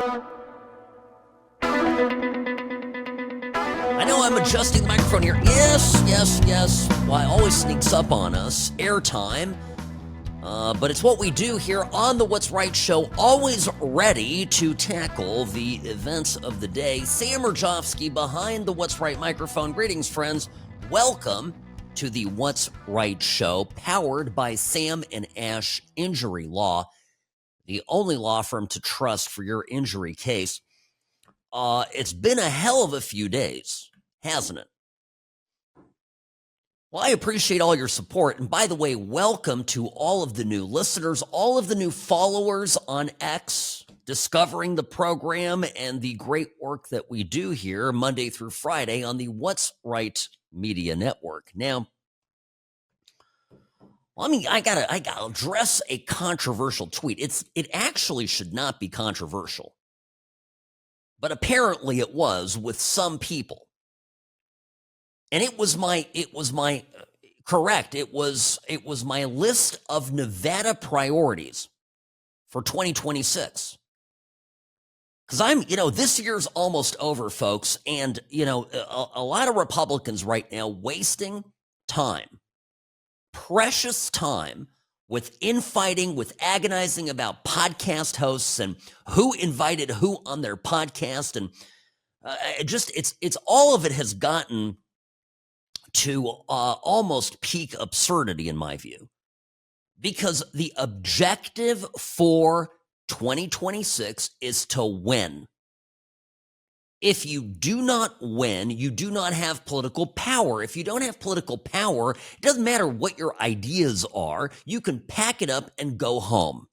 I know I'm adjusting the microphone here. Yes. Well, it always sneaks up on us. Airtime. But it's what we do here on the What's Right show, always ready to tackle the events of the day. Sam Mirejovsky behind the What's Right microphone. Greetings, friends. Welcome to the What's Right show, powered by Sam and Ash Injury Law, the only law firm to trust for your injury case. It's been a hell of a few days, hasn't it? Well, I appreciate all your support. And by the way, welcome to all of the new listeners, all of the new followers on X, discovering the program and the great work that we do here Monday through Friday on the What's Right Media Network. Now, I gotta address a controversial tweet. It actually should not be controversial, but apparently it was with some people. And it was my list of Nevada priorities for 2026. Because this year's almost over, folks. And, a lot of Republicans right now wasting time, precious time with infighting, with agonizing about podcast hosts and who invited who on their podcast. And it's all of it has gotten to almost peak absurdity in my view, because the objective for 2026 is to win. If you do not win, you do not have political power. If you don't have political power, it doesn't matter what your ideas are. You can pack it up and go home.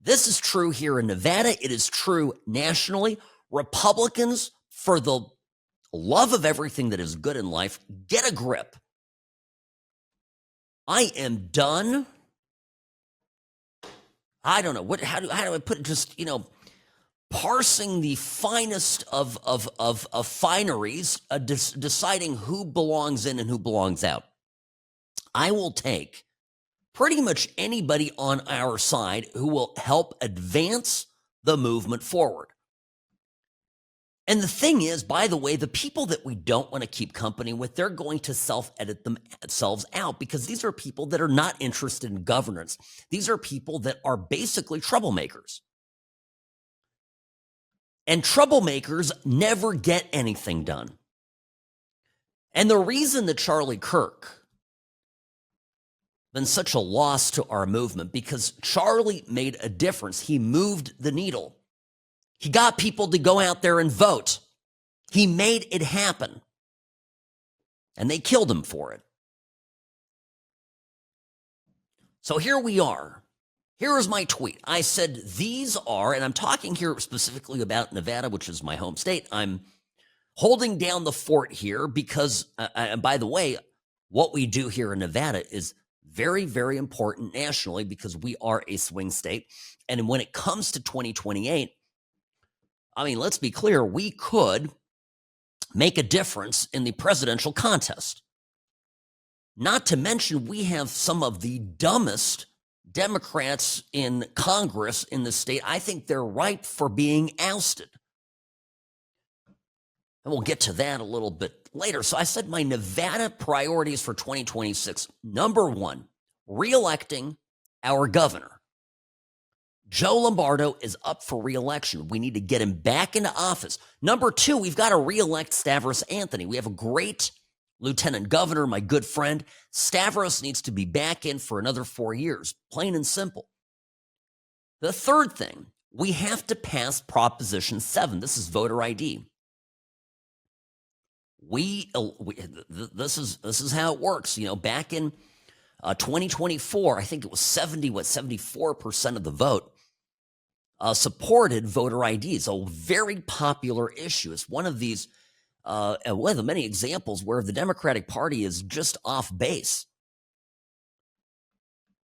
This is true here in Nevada. It is true nationally. Republicans, for the love of everything that is good in life, get a grip. I am done. I don't know how do I put it? Just parsing the finest of fineries, deciding who belongs in and who belongs out. I will take pretty much anybody on our side who will help advance the movement forward. And the thing is, by the way, the people that we don't want to keep company with, they're going to self-edit themselves out, because these are people that are not interested in governance. These are people that are basically troublemakers. And troublemakers never get anything done. And the reason that Charlie Kirk been such a loss to our movement, because Charlie made a difference. He moved the needle. He got people to go out there and vote. He made it happen. And they killed him for it. So here we are. Here is my tweet. I said these are, and I'm talking here specifically about Nevada, which is my home state. I'm holding down the fort here because, and by the way, what we do here in Nevada is very, very important nationally, because we are a swing state. And when it comes to 2028, let's be clear, we could make a difference in the presidential contest. Not to mention, we have some of the dumbest Democrats in Congress in the state. I think they're ripe for being ousted. And we'll get to that a little bit later. So I said my Nevada priorities for 2026. Number one, reelecting our governor. Joe Lombardo is up for reelection. We need to get him back into office. Number two, we've got to reelect Stavros Anthony. We have a great lieutenant governor, my good friend. Stavros needs to be back in for another 4 years, plain and simple. The third thing, we have to pass Proposition 7. This is voter ID. This is how it works. Back in 2024, I think it was 74% of the vote supported voter ID. It's a very popular issue. It's one of these, one of the many examples where the Democratic Party is just off base.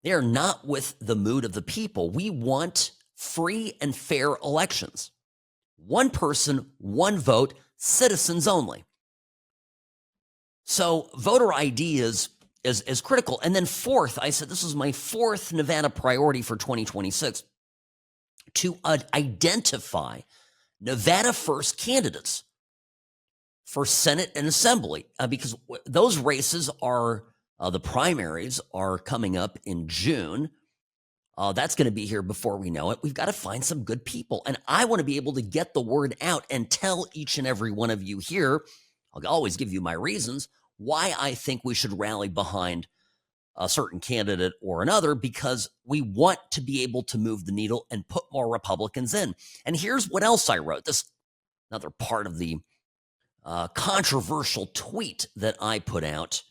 They are not with the mood of the people. We want free and fair elections. One person, one vote, citizens only. So voter ID is critical. And then fourth, I said this is my fourth Nevada priority for 2026. to identify Nevada first candidates for Senate and Assembly, because those races are, the primaries are coming up in June. That's going to be here before we know it. We've got to find some good people. And I want to be able to get the word out and tell each and every one of you here, I'll always give you my reasons, why I think we should rally behind a certain candidate or another, because we want to be able to move the needle and put more Republicans in. And here's what else I wrote. This another part of the controversial tweet that I put out.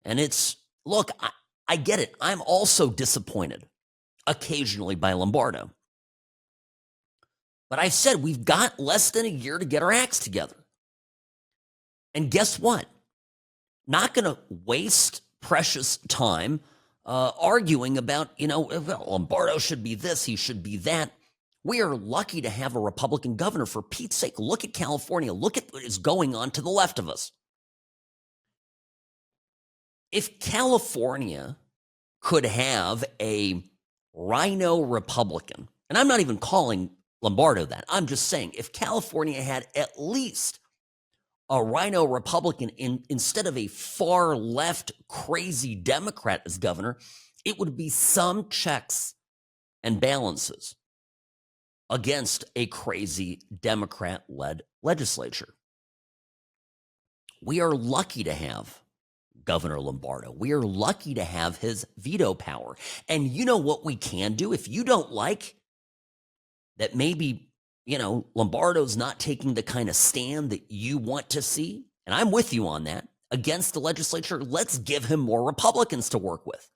And it's, look, I get it. I'm also disappointed occasionally by Lombardo. But I said we've got less than a year to get our acts together. And guess what? Not going to waste precious time arguing about, well, Lombardo should be this, he should be that. We are lucky to have a Republican governor, for Pete's sake. Look at California. Look at what is going on to the left of us. If California could have a rhino Republican, and I'm not even calling Lombardo that, I'm just saying if California had at least a rhino Republican instead of a far left crazy Democrat as governor, it would be some checks and balances against a crazy Democrat-led legislature. We are lucky to have Governor Lombardo. We are lucky to have his veto power. And you know what we can do? If you don't like that maybe, Lombardo's not taking the kind of stand that you want to see, and I'm with you on that, against the legislature, let's give him more Republicans to work with.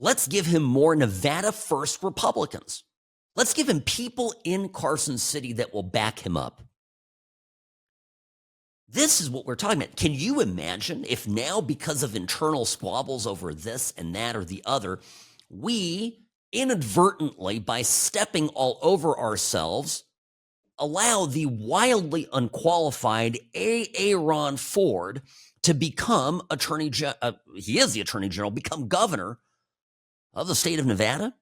Let's give him more Nevada first Republicans. Let's give him people in Carson City that will back him up. This is what we're talking about. Can you imagine if now, because of internal squabbles over this and that or the other, we inadvertently, by stepping all over ourselves, allow the wildly unqualified Aaron Ford to become he is the Attorney General, become governor of the state of Nevada?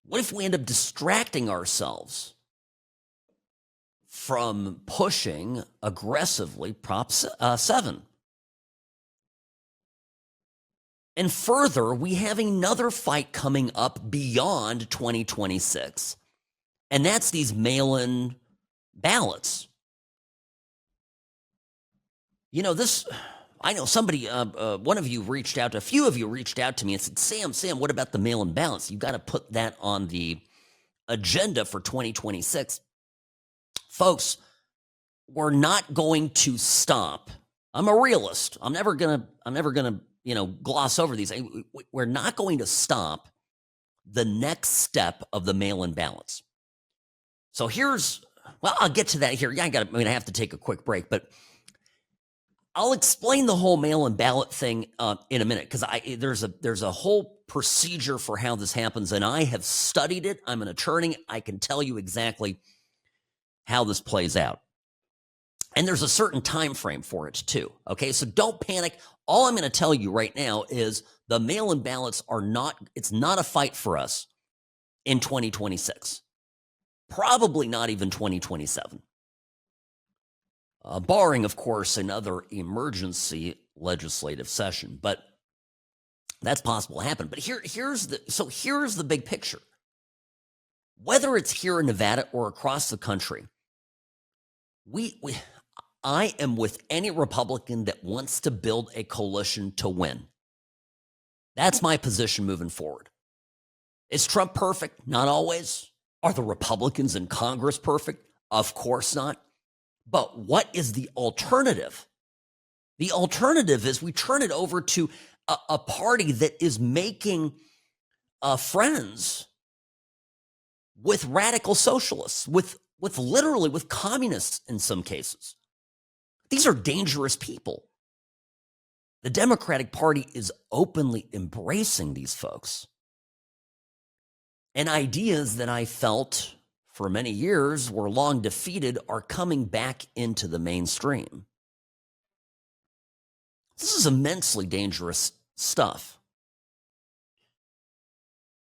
What if we end up distracting ourselves from pushing aggressively Prop 7? And further, we have another fight coming up beyond 2026, and that's these mail-in ballots. I know somebody, one of you reached out, a few of you reached out to me and said, Sam, what about the mail-in ballots? You've got to put that on the agenda for 2026. Folks, we're not going to stop. I'm a realist. I'm never gonna, gloss over these. We're not going to stop the next step of the mail-in ballots. So I'll get to that here. Yeah, I'm gonna have to take a quick break, but I'll explain the whole mail-in ballot thing in a minute, because there's a whole procedure for how this happens, and I have studied it. I'm an attorney. I can tell you exactly how this plays out. And there's a certain time frame for it too. Okay, so don't panic. All I'm going to tell you right now is the mail-in ballots it's not a fight for us in 2026. Probably not even 2027. Barring, of course, another emergency legislative session. But that's possible to happen. But here's the big picture. Whether it's here in Nevada or across the country, I am with any Republican that wants to build a coalition to win. That's my position moving forward. Is Trump perfect? Not always. Are the Republicans in Congress perfect? Of course not. But what is the alternative? The alternative is we turn it over to a party that is making friends with radical socialists, with communists in some cases. These are dangerous people. The Democratic Party is openly embracing these folks. And ideas that I felt for many years were long defeated are coming back into the mainstream. This is immensely dangerous stuff.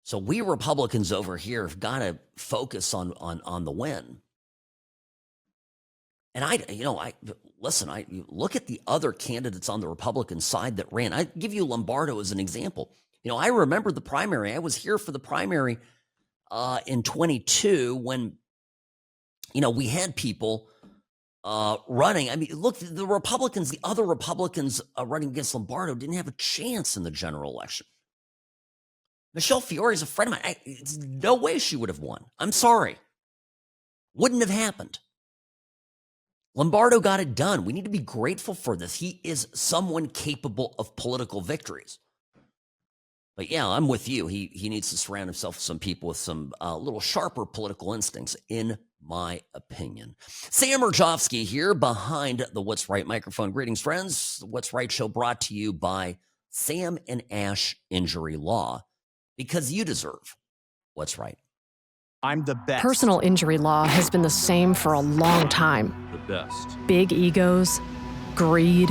So we Republicans over here have got to focus on the win. And I look at the other candidates on the Republican side that ran. I give you Lombardo as an example. I remember the primary. I was here for the primary in 22 when, we had people running. I mean, look, the other Republicans running against Lombardo didn't have a chance in the general election. Michelle Fiore is a friend of mine. It's no way she would have won. I'm sorry. Wouldn't have happened. Lombardo got it done. We need to be grateful for this. He is someone capable of political victories. But yeah, I'm with you. He needs to surround himself with some people with some little sharper political instincts, in my opinion. Sam Mirejovsky here behind the What's Right microphone. Greetings, friends. The What's Right show brought to you by Sam and Ash Injury Law, because you deserve what's right. I'm the best. Personal injury law has been the same for a long time. The best. Big egos, greed,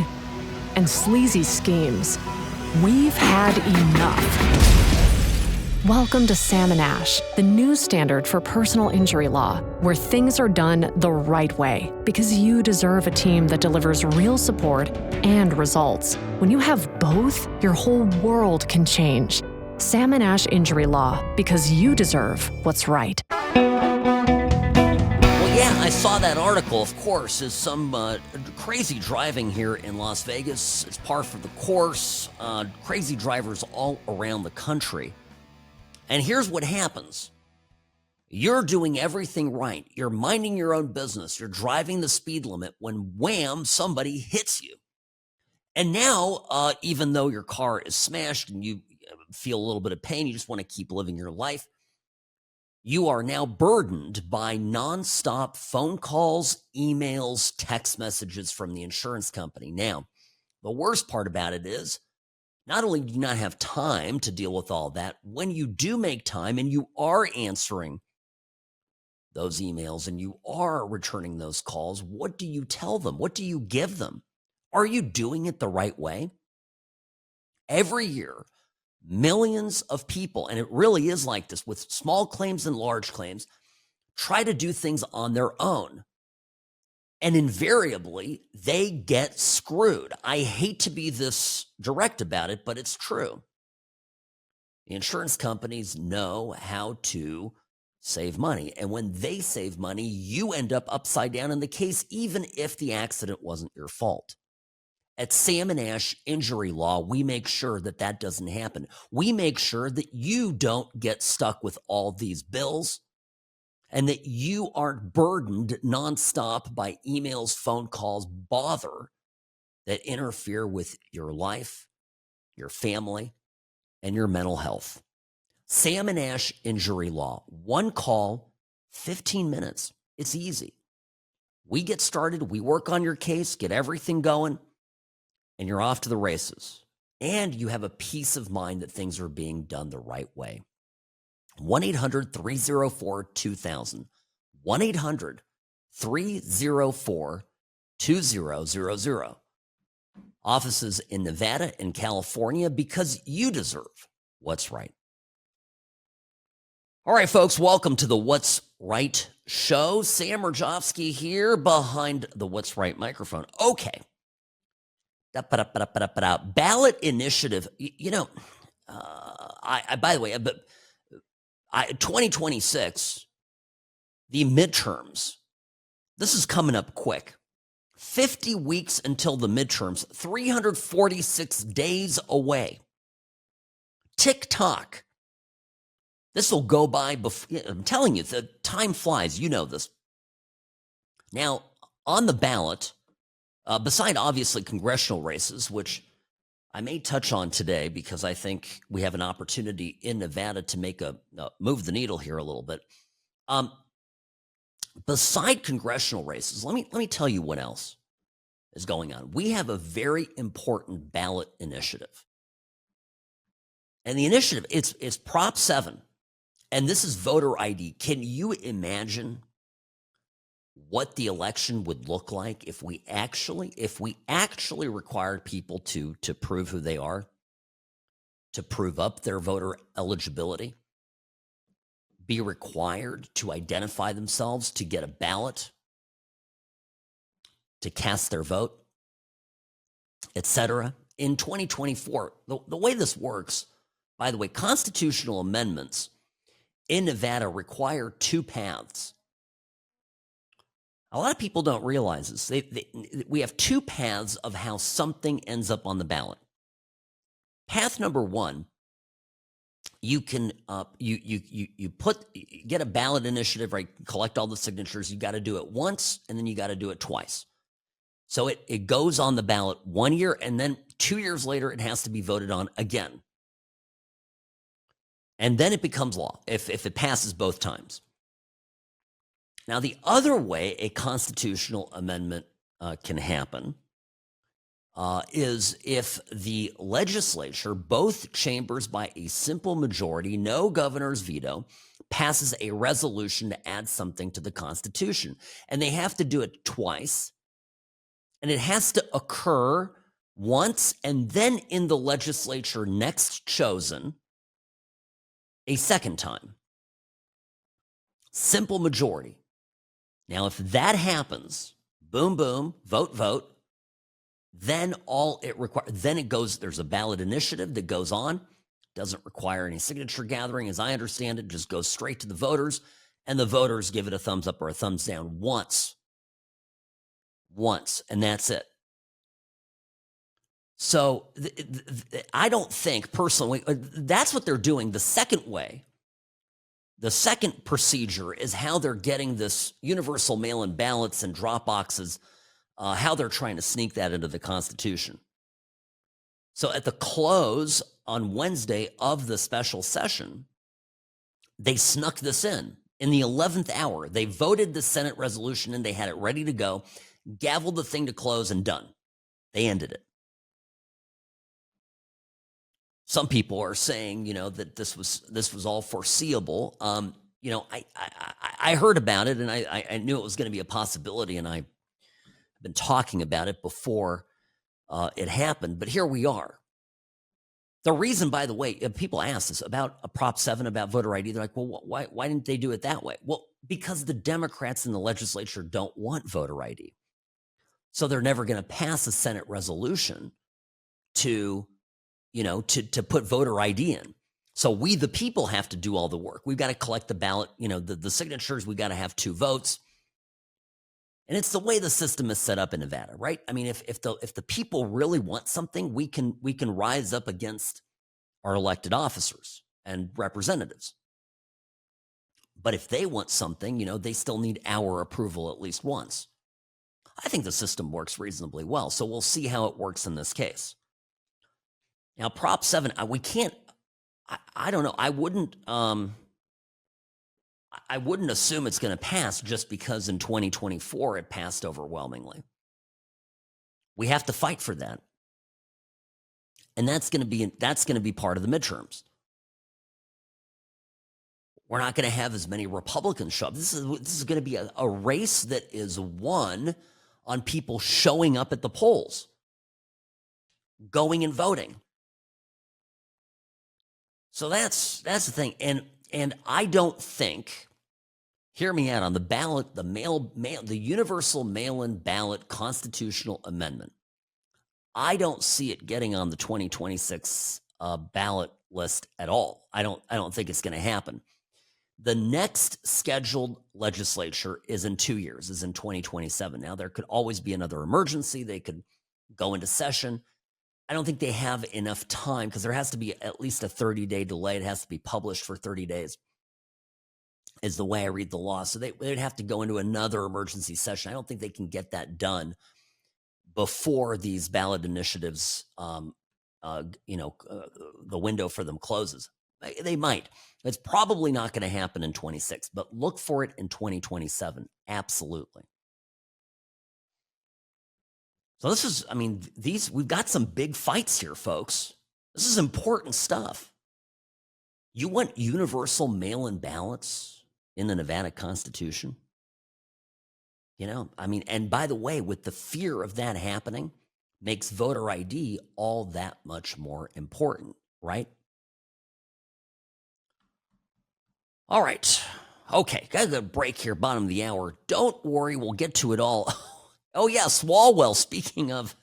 and sleazy schemes. We've had enough. Welcome to Sam and Ash, the new standard for personal injury law, where things are done the right way, because you deserve a team that delivers real support and results. When you have both, your whole world can change. Sam and Ash Injury Law, because you deserve what's right. Well, yeah, I saw that article, of course. Is some crazy driving here in Las Vegas. It's par for the course. Crazy drivers all around the country. And here's what happens. You're doing everything right. You're minding your own business. You're driving the speed limit when, wham, somebody hits you. And now, even though your car is smashed and you feel a little bit of pain, you just want to keep living your life, you are now burdened by nonstop phone calls, emails, text messages from the insurance company. Now, the worst part about it is, not only do you not have time to deal with all that, when you do make time and you are answering those emails and you are returning those calls, what do you tell them? What do you give them? Are you doing it the right way? Every year, millions of people, and it really is like this with small claims and large claims, try to do things on their own. And invariably, they get screwed. I hate to be this direct about it, but it's true. The insurance companies know how to save money. And when they save money, you end up upside down in the case, even if the accident wasn't your fault. At Sam and Ash Injury Law, we make sure that that doesn't happen. We make sure that you don't get stuck with all these bills and that you aren't burdened nonstop by emails, phone calls, bother that interfere with your life, your family, and your mental health. Sam and Ash Injury Law. One call, 15 minutes. It's easy. We get started. We work on your case, get everything going, and you're off to the races. And you have a peace of mind that things are being done the right way. 1-800-304-2000. 1-800-304-2000. Offices in Nevada and California, because you deserve what's right. All right, folks, welcome to the What's Right show. Sam Mirejovsky here behind the What's Right microphone. Okay. Ballot initiative. By the way, 2026, the midterms, this is coming up quick. 50 weeks until the midterms, 346 days away. Tick-tock. This will go by before, I'm telling you, the time flies. You know this. Now, on the ballot, beside obviously congressional races, which I may touch on today because I think we have an opportunity in Nevada to make move the needle here a little bit. Beside congressional races, let me tell you what else is going on. We have a very important ballot initiative. And the initiative, it's Prop 7. And this is voter ID. Can you imagine what the election would look like if we actually required people to prove who they are, to prove up their voter eligibility? be required to identify themselves to get a ballot, to cast their vote, etc. In 2024, the way this works, by the way, constitutional amendments in Nevada require two paths. A lot of people don't realize this. We have two paths of how something ends up on the ballot. Path number one, you can get a ballot initiative, right? Collect all the signatures. You got to do it once, and then you got to do it twice. So it goes on the ballot 1 year, and then 2 years later, it has to be voted on again. And then it becomes law if it passes both times. Now, the other way a constitutional amendment can happen is if the legislature, both chambers by a simple majority, no governor's veto, passes a resolution to add something to the Constitution. And they have to do it twice. And it has to occur once and then in the legislature next chosen a second time. Simple majority. Now, if that happens, boom, boom, vote, vote, then it goes, there's a ballot initiative that goes on, doesn't require any signature gathering, as I understand it, just goes straight to the voters, and the voters give it a thumbs up or a thumbs down once, and that's it. So I don't think personally, that's what they're doing. The second way, the second procedure is how they're getting this universal mail-in ballots and drop boxes, how they're trying to sneak that into the Constitution. So at the close on Wednesday of the special session, they snuck this in the 11th hour. They voted the Senate resolution and they had it ready to go, gavelled the thing to close, and done. They ended it. Some people are saying, that this was all foreseeable. I heard about it and I knew it was going to be a possibility, and I've been talking about it before it happened. But here we are. The reason, by the way, people ask us about a Prop 7, about voter ID. They're like, well, why didn't they do it that way? Well, because the Democrats in the legislature don't want voter ID. So they're never going to pass a Senate resolution to put voter ID in. So we, the people, have to do all the work. We've got to collect the ballot, the signatures. We've got to have 2 votes. And it's the way the system is set up in Nevada, right? I mean, if the people really want something, we can rise up against our elected officers and representatives. But if they want something, they still need our approval at least once. I think the system works reasonably well. So we'll see how it works in this case. Now, Prop 7, we can't, I don't know, I wouldn't assume it's going to pass just because in 2024 it passed overwhelmingly. We have to fight for that. And that's going to be part of the midterms. We're not going to have as many Republicans show up. This is going to be a race that is won on people showing up at the polls, going and voting. So that's the thing. And I don't think, hear me out on the ballot, the universal mail-in ballot constitutional amendment. I don't see it getting on the 2026 ballot list at all. I don't think it's going to happen. The next scheduled legislature is in 2 years, is in 2027. Now, there could always be another emergency. They could go into session. I don't think they have enough time because there has to be at least a 30-day delay. It has to be published for 30 days is the way I read the law. So they'd have to go into another emergency session. I don't think they can get that done before these ballot initiatives, the window for them closes. They might. It's probably not going to happen in 26, but look for it in 2027. Absolutely. So this is, we've got some big fights here, folks. This is important stuff. You want universal mail-in ballots in the Nevada Constitution? And by the way, with the fear of that happening, makes voter ID all that much more important, right? All right. Okay, got a break here, bottom of the hour. Don't worry, we'll get to it all. Oh, yeah, Swalwell, speaking of.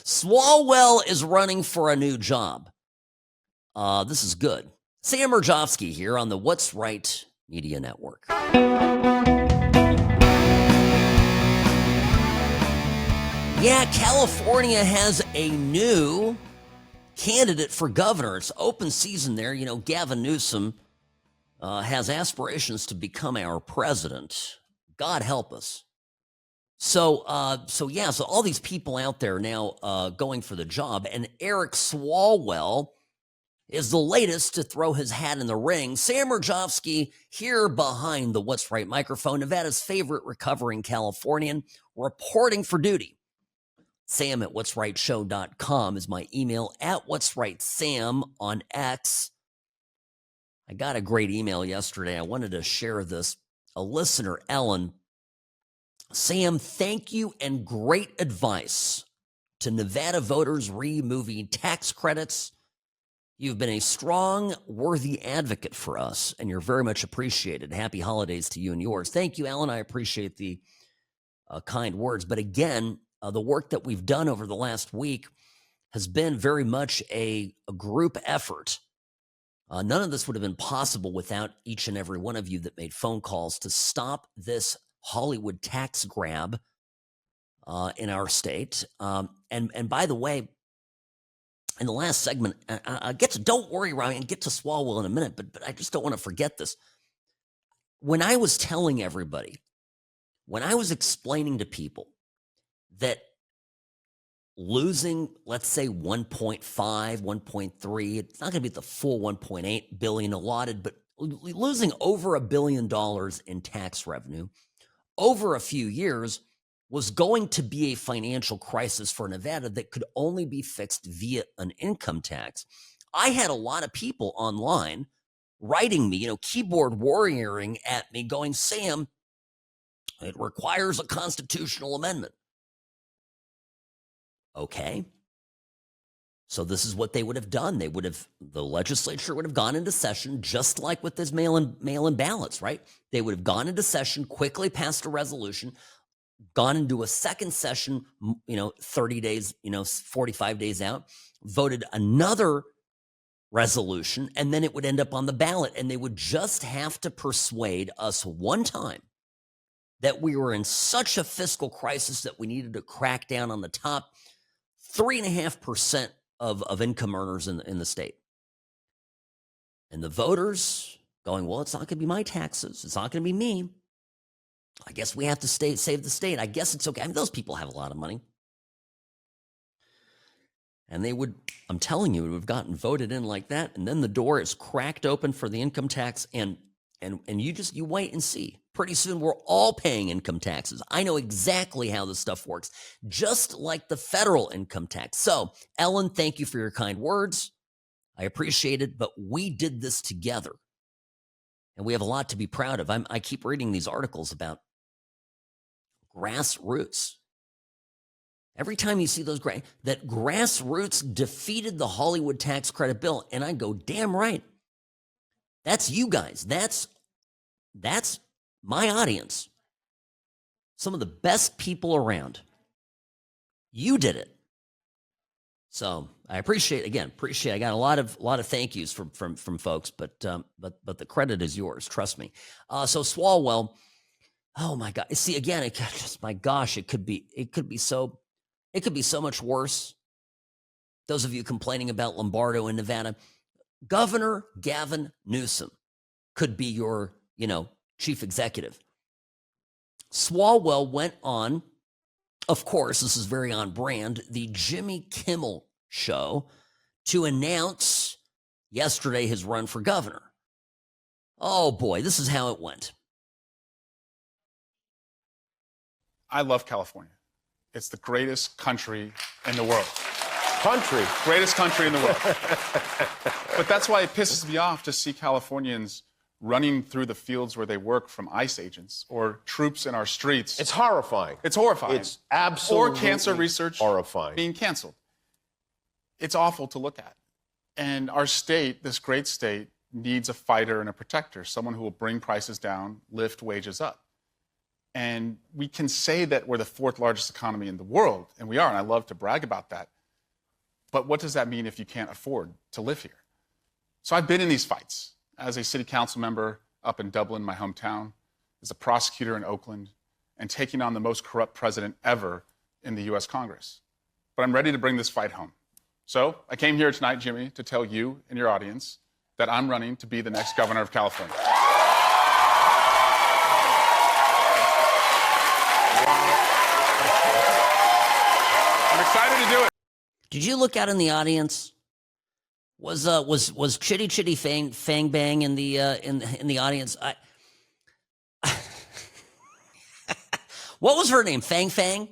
Swalwell is running for a new job. This is good. Sam Mirejovsky here on the What's Right Media Network. Yeah, California has a new candidate for governor. It's open season there. You know, Gavin Newsom has aspirations to become our president. God help us. So all these people out there now going for the job, and Eric Swalwell is the latest to throw his hat in the ring. Sam Mirejovsky here behind the What's Right microphone, Nevada's favorite recovering Californian, reporting for duty. Sam at what'srightshow.com is my email, at what'srightsam on X. I got a great email yesterday. I wanted to share this. A listener, Ellen. Sam, thank you and great advice to Nevada voters removing tax credits. You've been a strong, worthy advocate for us, and you're very much appreciated. Happy holidays to you and yours. Thank you, Ellen. I appreciate the kind words. But again, the work that we've done over the last week has been very much a group effort. None of this would have been possible without each and every one of you that made phone calls to stop this Hollywood tax grab in our state. And by the way, in the last segment, I get to, don't worry, Ryan, get to Swalwell in a minute, but I just don't want to forget this. When I was telling everybody, when I was explaining to people that losing, let's say 1.5, 1.3, it's not going to be the full 1.8 billion allotted, but losing over $1 billion in tax revenue over a few years was going to be a financial crisis for Nevada that could only be fixed via an income tax. I had a lot of people online writing me, keyboard warrioring at me going, Sam, it requires a constitutional amendment. Okay. So this is what they would have done. The legislature would have gone into session, just like with this mail-in ballots, right? They would have gone into session, quickly passed a resolution, gone into a second session, 30 days, 45 days out, voted another resolution, and then it would end up on the ballot, and they would just have to persuade us one time that we were in such a fiscal crisis that we needed to crack down on the top 3.5% of income earners in the state. And the voters going, well, it's not going to be my taxes. It's not going to be me. I guess we have to save the state. I guess it's okay. I mean, those people have a lot of money. And they would, I'm telling you, would have gotten voted in like that. And then the door is cracked open for the income tax. And you wait and see. Pretty soon we're all paying income taxes. I know exactly how this stuff works, just like the federal income tax. So, Ellen, thank you for your kind words. I appreciate it, but we did this together. And we have a lot to be proud of. I keep reading these articles about grassroots. Every time you see those, that grassroots defeated the Hollywood tax credit bill, and I go, damn right. That's you guys. That's my audience. Some of the best people around. You did it. So I appreciate. I got a lot of thank yous from folks, but the credit is yours. Trust me. So Swalwell, oh my God. See again, it could be so much worse. Those of you complaining about Lombardo in Nevada, Governor Gavin Newsom could be your, chief executive. Swalwell went on, of course, this is very on brand, the Jimmy Kimmel show to announce yesterday his run for governor. Oh boy, this is how it went. I love California. It's the greatest country in the world. Greatest country in the world. But that's why it pisses me off to see Californians running through the fields where they work from ICE agents or troops in our streets. It's horrifying. It's horrifying. It's absolutely or cancer research horrifying. Being canceled. It's awful to look at. And our state, this great state, needs a fighter and a protector, someone who will bring prices down, lift wages up. And we can say that we're the fourth largest economy in the world, and we are, and I love to brag about that. But what does that mean if you can't afford to live here? So I've been in these fights as a city council member up in Dublin, my hometown, as a prosecutor in Oakland, and taking on the most corrupt president ever in the US Congress. But I'm ready to bring this fight home. So I came here tonight, Jimmy, to tell you and your audience that I'm running to be the next governor of California. I'm excited to do it. Did you look out in the audience? Was Chitty Chitty Fang Bang in the audience? What was her name? Fang Fang?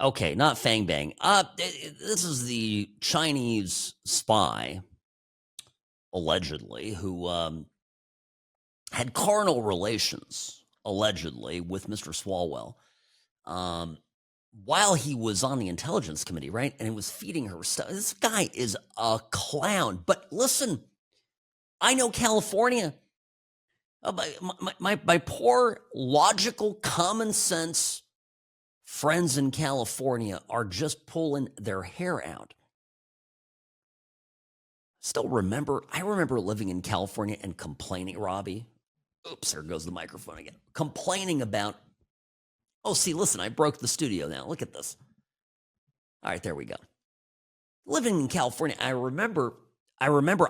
Okay, not Fang Bang. This is the Chinese spy, allegedly, who had carnal relations, allegedly, with Mr. Swalwell while he was on the Intelligence Committee, right? And he was feeding her stuff. This guy is a clown. But listen, I know California. My poor, logical, common sense friends in California are just pulling their hair out. I remember living in California and complaining, Robbie. Oops, there goes the microphone again. Complaining about, oh, see, listen, I broke the studio now. Look at this. All right, there we go. Living in California, I remember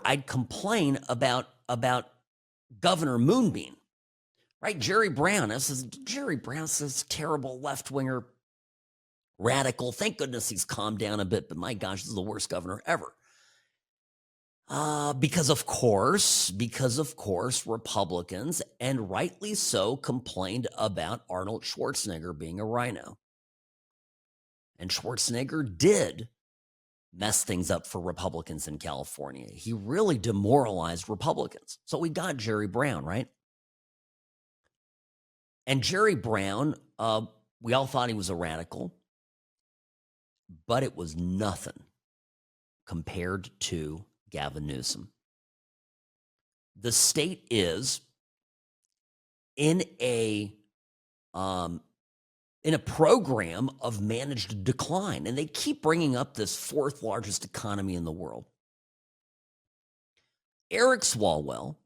I'd complain about Governor Moonbeam, right? Jerry Brown. Jerry Brown's this terrible left-winger radical. Thank goodness he's calmed down a bit, but my gosh, this is the worst governor ever. Because of course, Republicans, and rightly so, complained about Arnold Schwarzenegger being a rhino. And Schwarzenegger did mess things up for Republicans in California. He really demoralized Republicans. So we got Jerry Brown, right? And Jerry Brown, we all thought he was a radical, but it was nothing compared to Gavin Newsom. The state is in a program of managed decline, and they keep bringing up this fourth largest economy in the world. Eric Swalwell,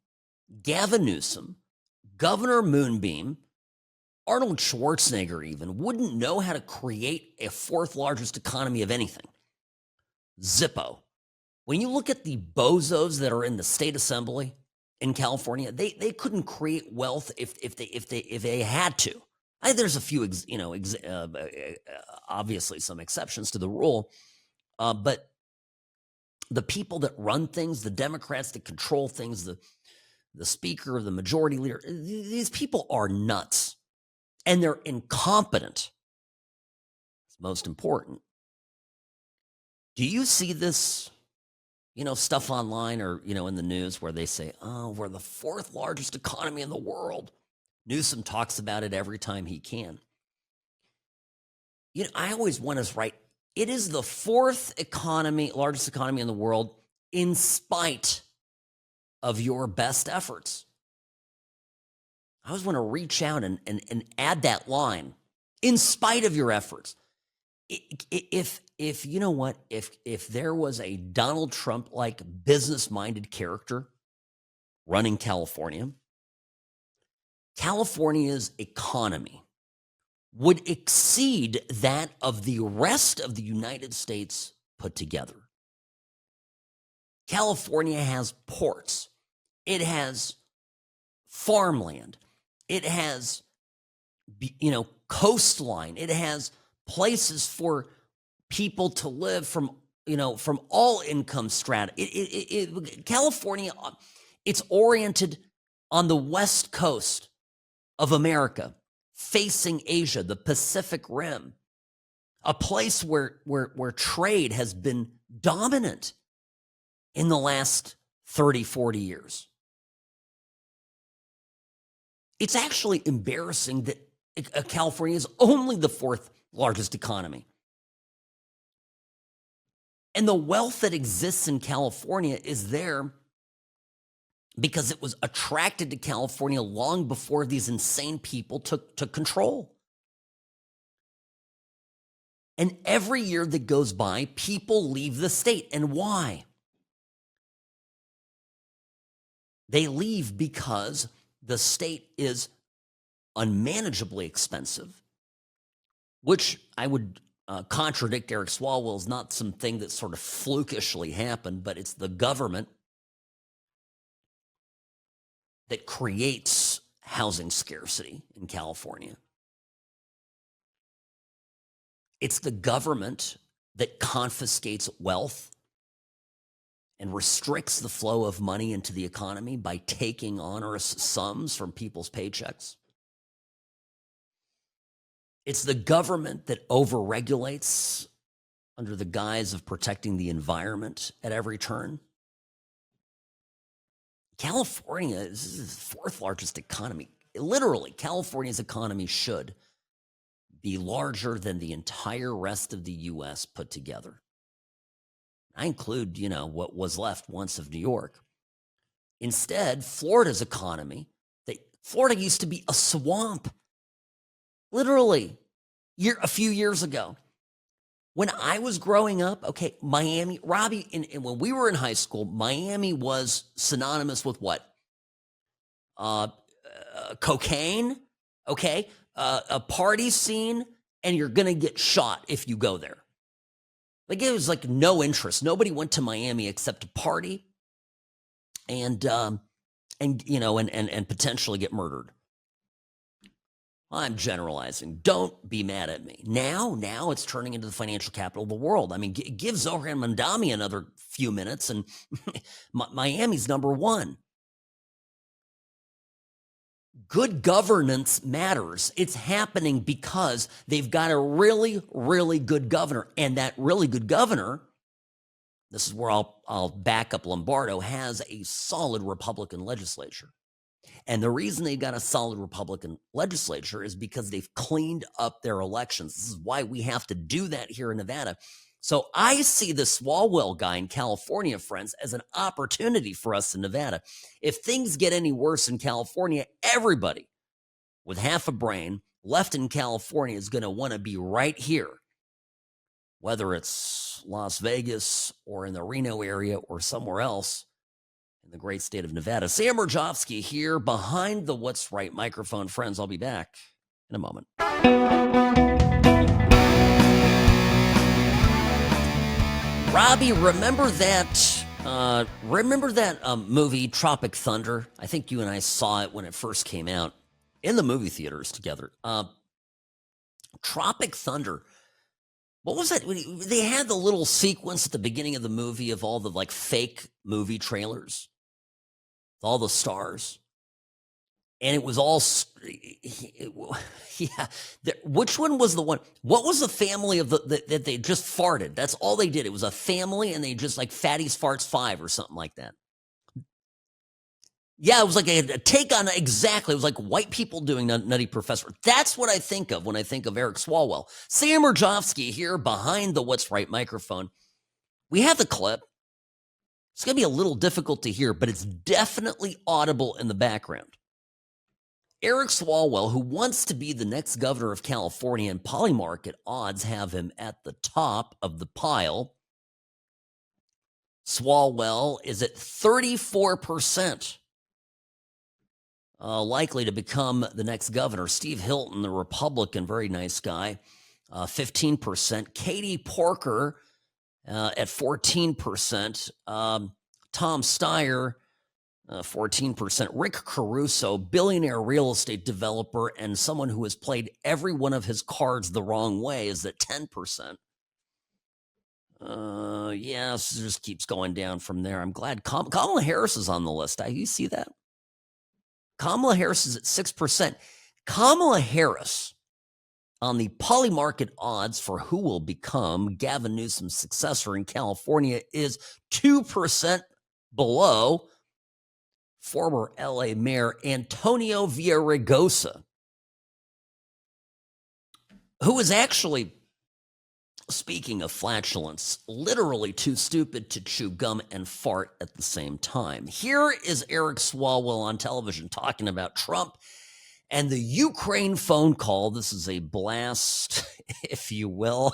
Gavin Newsom, Governor Moonbeam, Arnold Schwarzenegger even wouldn't know how to create a fourth largest economy of anything. Zippo. When you look at the bozos that are in the state assembly in California, they couldn't create wealth if they had to. There's a few, obviously some exceptions to the rule, but the people that run things, the Democrats that control things, the speaker, the majority leader, these people are nuts, and they're incompetent. It's most important. Do you see this? Stuff online or, in the news where they say, oh, we're the fourth largest economy in the world. Newsom talks about it every time he can. I always want us right. It is the fourth largest economy in the world in spite of your best efforts. I always want to reach out and add that line, in spite of your efforts. If you know what, if there was a Donald Trump-like business-minded character running California's economy would exceed that of the rest of the United States put together. California has ports. It has farmland. It has, coastline. It has places for people to live from all income strata. California, it's oriented on the west coast of America, facing Asia, the Pacific Rim, a place where trade has been dominant in the last 30, 40 years. It's actually embarrassing that California is only the fourth largest economy. And the wealth that exists in California is there because it was attracted to California long before these insane people took control. And every year that goes by, people leave the state. And why? They leave because the state is unmanageably expensive, which I would contradict Eric Swalwell is not something that sort of flukishly happened, but it's the government that creates housing scarcity in California. It's the government that confiscates wealth and restricts the flow of money into the economy by taking onerous sums from people's paychecks. It's the government that overregulates under the guise of protecting the environment at every turn. California is the fourth largest economy. Literally, California's economy should be larger than the entire rest of the U.S. put together. I include, what was left once of New York. Instead, Florida's economy, Florida used to be a swamp. Literally, a few years ago. When I was growing up, okay, Miami, Robbie, and when we were in high school, Miami was synonymous with what? Cocaine, okay? A party scene, and you're going to get shot if you go there. Like, it was like no interest. Nobody went to Miami except to party and potentially get murdered. I'm generalizing. Don't be mad at me. Now it's turning into the financial capital of the world. I mean, give Zohran Mandami another few minutes, and Miami's number one. Good governance matters. It's happening because they've got a really, really good governor. And that really good governor, this is where I'll back up Lombardo, has a solid Republican legislature. And the reason they've got a solid Republican legislature is because they've cleaned up their elections. This is why we have to do that here in Nevada. So I see the Swalwell guy in California, friends, as an opportunity for us in Nevada. If things get any worse in California, everybody with half a brain left in California is going to want to be right here, whether it's Las Vegas or in the Reno area or somewhere else in the great state of Nevada. Sam Mirejovsky here behind the What's Right microphone. Friends, I'll be back in a moment. Robbie, remember that movie Tropic Thunder? I think you and I saw it when it first came out in the movie theaters together. Tropic Thunder. What was that? They had the little sequence at the beginning of the movie of all the fake movie trailers, all the stars, and it was all, yeah. Which one was the one? What was the family of that they just farted? That's all they did. It was a family, and they just Fatty's Farts 5 or something like that. Yeah, it was like a take on exactly. It was like white people doing Nutty Professor. That's what I think of when I think of Eric Swalwell. Sam Mirejovsky here behind the What's Right microphone. We have the clip. It's going to be a little difficult to hear, but it's definitely audible in the background. Eric Swalwell, who wants to be the next governor of California, and Polymarket odds have him at the top of the pile. Swalwell is at 34%. Likely to become the next governor. Steve Hilton, the Republican, very nice guy, 15%. Katie Porker at 14%. Tom Steyer, 14%. Rick Caruso, billionaire real estate developer and someone who has played every one of his cards the wrong way, is at 10%. Yes, it just keeps going down from there. I'm glad Kamala Harris is on the list. You see that? Kamala Harris is at 6%. Kamala Harris, on the Polymarket odds for who will become Gavin Newsom's successor in California, is 2% below former LA Mayor Antonio Villaraigosa, who is actually speaking of flatulence, literally too stupid to chew gum and fart at the same time. Here is Eric Swalwell on television talking about Trump and the Ukraine phone call. This is a blast, if you will,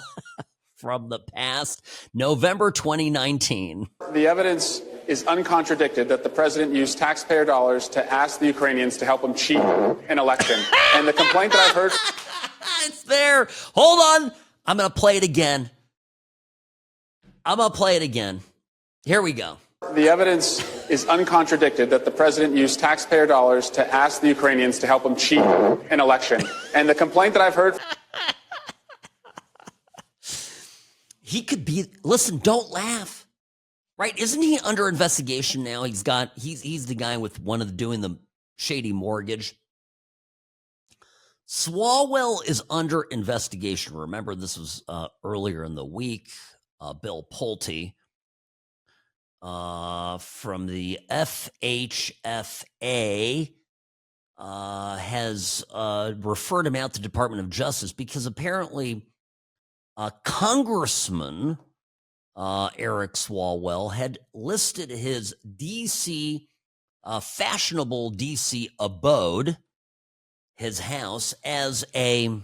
from the past, November 2019. The evidence is uncontradicted that the president used taxpayer dollars to ask the Ukrainians to help him cheat an election. And the complaint that I've heard... It's there. Hold on. I'm going to play it again. Here we go. The evidence is uncontradicted that the president used taxpayer dollars to ask the Ukrainians to help him cheat an election. And the complaint that I've heard... He could be, listen, don't laugh. Right? Isn't he under investigation now? He's the guy with doing the shady mortgage. Swalwell is under investigation. Remember, this was earlier in the week. Bill Pulte from the FHFA has referred him out to the Department of Justice because apparently Congressman Eric Swalwell had listed his D.C. Fashionable D.C. abode, his house, as his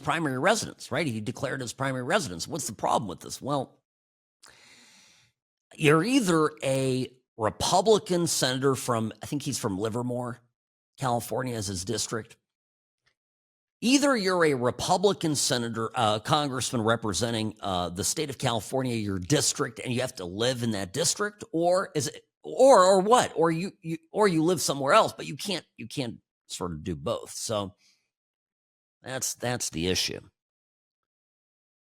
primary residence, right? He declared his primary residence. What's the problem with this? Well, you're either a Republican senator from, I think he's from Livermore, California as his district. Either you're a Republican senator, congressman representing the state of California, your district, and you have to live in that district, or what? Or you live somewhere else, but you can't sort of do both. So that's the issue.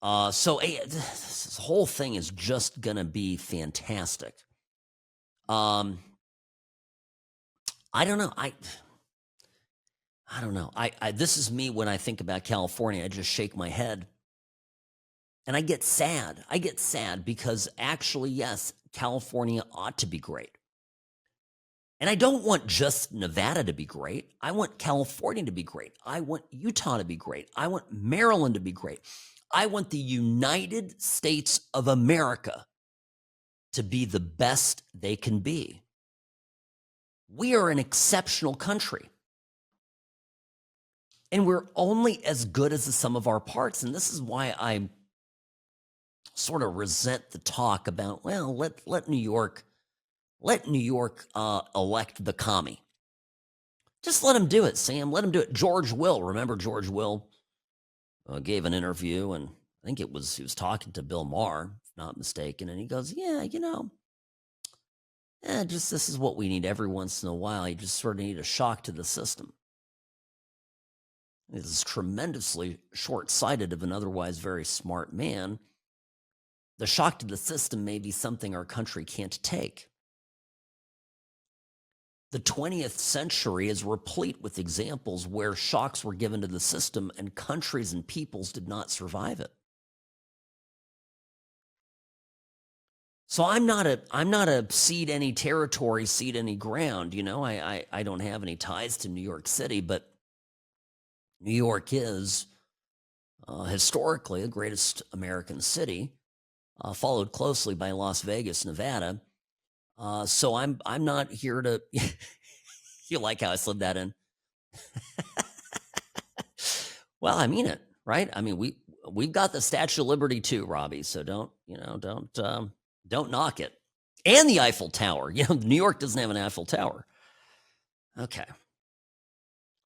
So this whole thing is just gonna be fantastic. I don't know. I don't know. This is me when I think about California. I just shake my head. And I get sad. Because actually, yes, California ought to be great. And I don't want just Nevada to be great. I want California to be great. I want Utah to be great. I want Maryland to be great. I want the United States of America to be the best they can be. We are an exceptional country. And we're only as good as the sum of our parts. And this is why I sort of resent the talk about, well, let New York elect the commie. Just let him do it, Sam. Let him do it. George Will, remember George Will gave an interview, and I think he was talking to Bill Maher, if not mistaken, and he goes, yeah, just this is what we need every once in a while. You just sort of need a shock to the system. This is tremendously short-sighted of an otherwise very smart man. The shock to the system may be something our country can't take. The 20th century is replete with examples where shocks were given to the system and countries and peoples did not survive it. So I'm not a cede any territory, cede any ground. I don't have any ties to New York City, but New York is historically the greatest American city, followed closely by Las Vegas, Nevada. So I'm not here to. You like how I slid that in? Well, I mean it, right? I mean we've got the Statue of Liberty too, Robbie. So don't knock it. And the Eiffel Tower. New York doesn't have an Eiffel Tower. Okay.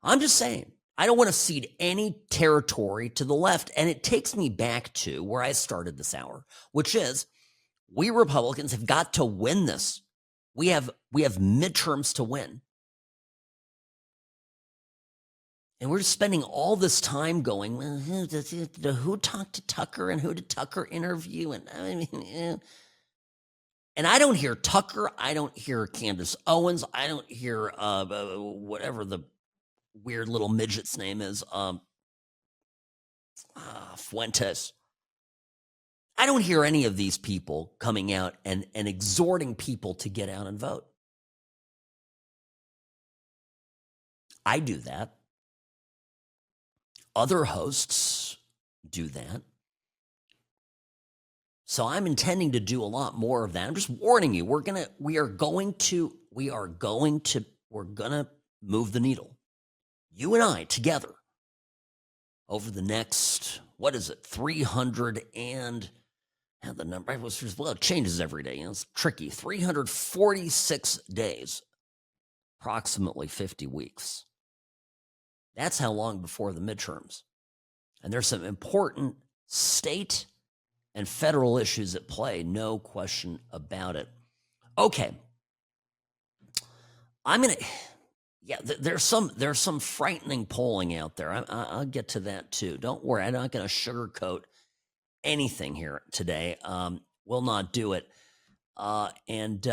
I'm just saying. I don't want to cede any territory to the left. And it takes me back to where I started this hour, which is we Republicans have got to win this. We have midterms to win. And we're spending all this time going, well, who talked to Tucker and who did Tucker interview? And I don't hear Tucker. I don't hear Candace Owens. I don't hear whatever the weird little midget's name is, Fuentes. I don't hear any of these people coming out and exhorting people to get out and vote. I do that. Other hosts do that. So I'm intending to do a lot more of that. I'm just warning you, we're gonna move the needle. You and I together over the next, 300 and the number it changes every day. It's tricky. 346 days, approximately 50 weeks. That's how long before the midterms. And there's some important state and federal issues at play, no question about it. Okay. There's some frightening polling out there. I'll get to that too. Don't worry, I'm not going to sugarcoat anything here today. Will not do it. And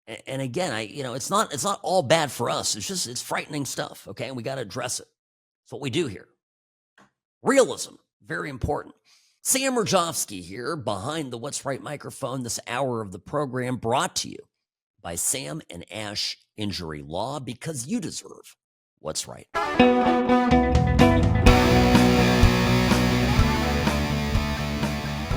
again, it's not all bad for us. It's frightening stuff. Okay, and we got to address it. That's what we do here. Realism, very important. Sam Mirejovsky here behind the What's Right microphone. This hour of the program brought to you by Sam and Ash Injury Law, because you deserve what's right.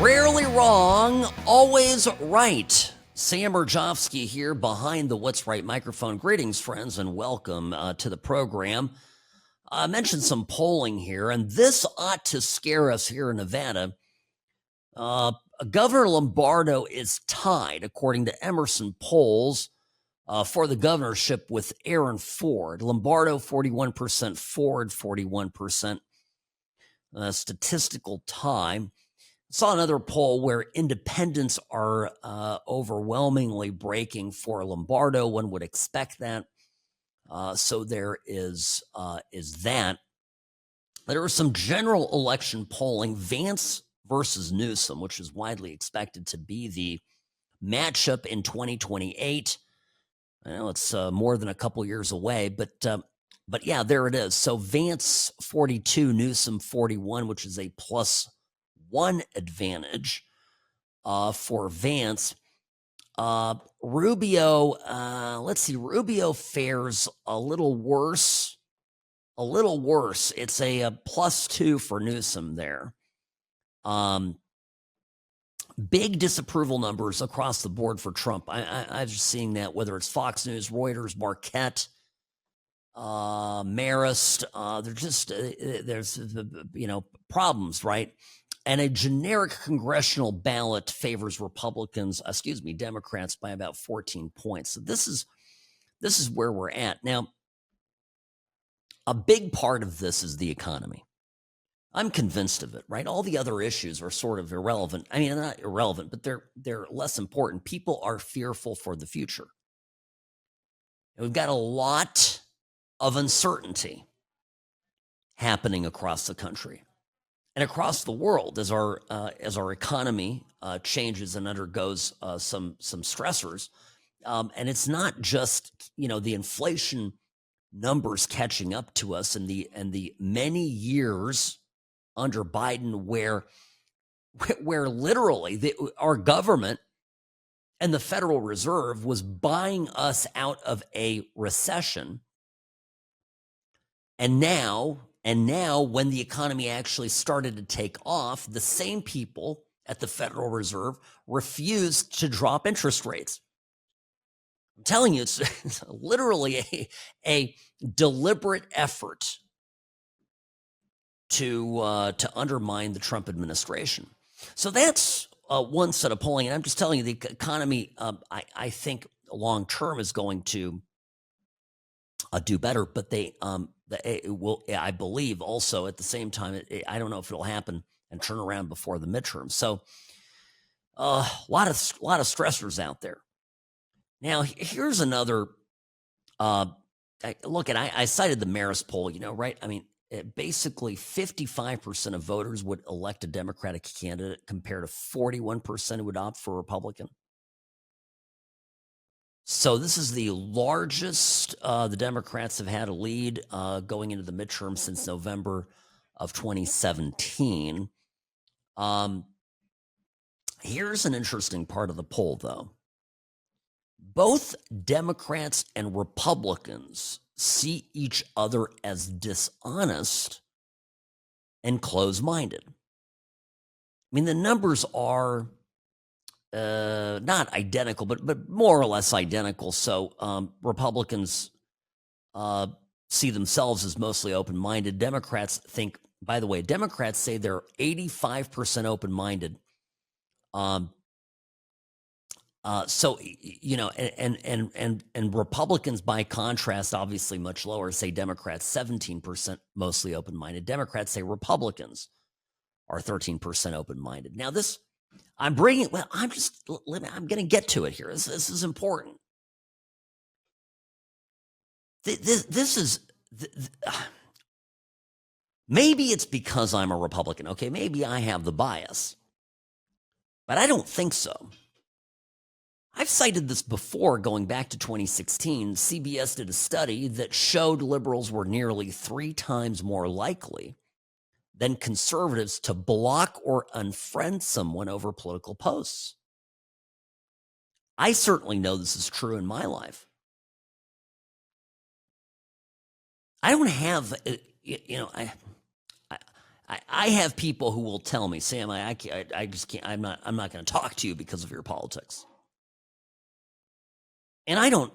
Rarely wrong, always right. Sam Mirejovsky here behind the What's Right microphone. Greetings, friends, and welcome to the program. I mentioned some polling here, and this ought to scare us here in Nevada. Governor Lombardo is tied, according to Emerson polls, for the governorship with Aaron Ford. Lombardo, 41%, Ford, 41%. Statistical tie. Saw another poll where independents are overwhelmingly breaking for Lombardo. One would expect that. So there is that. There was some general election polling. Vance versus Newsom, which is widely expected to be the matchup in 2028. I know it's more than a couple years away, but yeah, there it is. So Vance 42, Newsom 41, which is a +1 advantage for Vance. Rubio, let's see, Rubio fares a little worse. It's a +2 for Newsom there. Big disapproval numbers across the board for Trump. I'm just seeing that, whether it's Fox News, Reuters, Marquette, Marist, there's problems, right? And a generic congressional ballot favors Democrats by about 14 points. So this is where we're at. Now, a big part of this is the economy. I'm convinced of it, right? All the other issues are sort of irrelevant. I mean, they're not irrelevant, but they're less important. People are fearful for the future. And we've got a lot of uncertainty happening across the country and across the world as our economy changes and undergoes some stressors. And it's not just the inflation numbers catching up to us and the many years under Biden where literally our government and the Federal Reserve was buying us out of a recession. And now when the economy actually started to take off, the same people at the Federal Reserve refused to drop interest rates. I'm telling you, it's literally a deliberate effort to undermine the Trump administration. So that's one set of polling, and I'm just telling you, the economy, I think long term is going to do better. But it will, I believe, also at the same time, I don't know if it'll happen and turn around before the midterm. So a lot of stressors out there. Now here's another look. And I cited the Marist poll, right? I mean, basically 55% of voters would elect a Democratic candidate compared to 41% who would opt for a Republican. So this is the largest the Democrats have had a lead going into the midterm since November of 2017. Here's an interesting part of the poll, though. Both Democrats and Republicans see each other as dishonest and close-minded. mean, the numbers are not identical, but more or less identical. So Republicans see themselves as mostly open-minded. Democrats think, by the way, Democrats say they're 85% open-minded. So you know, and Republicans, by contrast, obviously much lower, say Democrats 17% mostly open-minded. Democrats say Republicans are 13% open-minded. Now this, I'm bringing. Well, I'm going to get to it here. This is important. This is. Maybe it's because I'm a Republican. Okay, maybe I have the bias, but I don't think so. I've cited this before, going back to 2016. CBS did a study that showed liberals were nearly 3 times more likely than conservatives to block or unfriend someone over political posts. I certainly know this is true in my life. I don't have, you know, I have people who will tell me, Sam, I just can't. I'm not going to talk to you because of your politics. And I don't.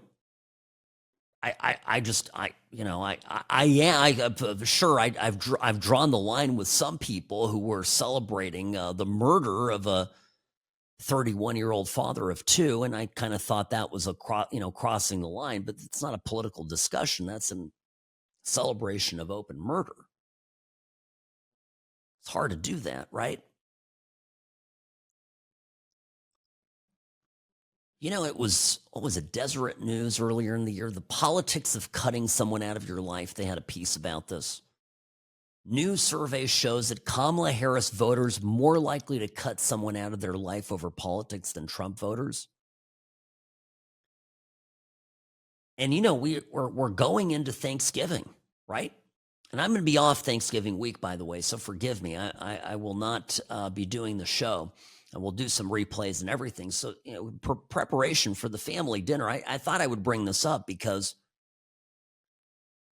Sure, I've drawn the line with some people who were celebrating the murder of a 31-year-old father of 2, and I kind of thought that was crossing the line. But it's not a political discussion. That's a celebration of open murder. It's hard to do that, right? You know, it was, what was it, Deseret News earlier in the year? The politics of cutting someone out of your life. They had a piece about this. New survey shows that Kamala Harris voters more likely to cut someone out of their life over politics than Trump voters. And, you know, we're going into Thanksgiving, right? And I'm going to be off Thanksgiving week, by the way, so forgive me. I will not be doing the show. And we'll do some replays and everything. So, you know, preparation for the family dinner. I thought I would bring this up because,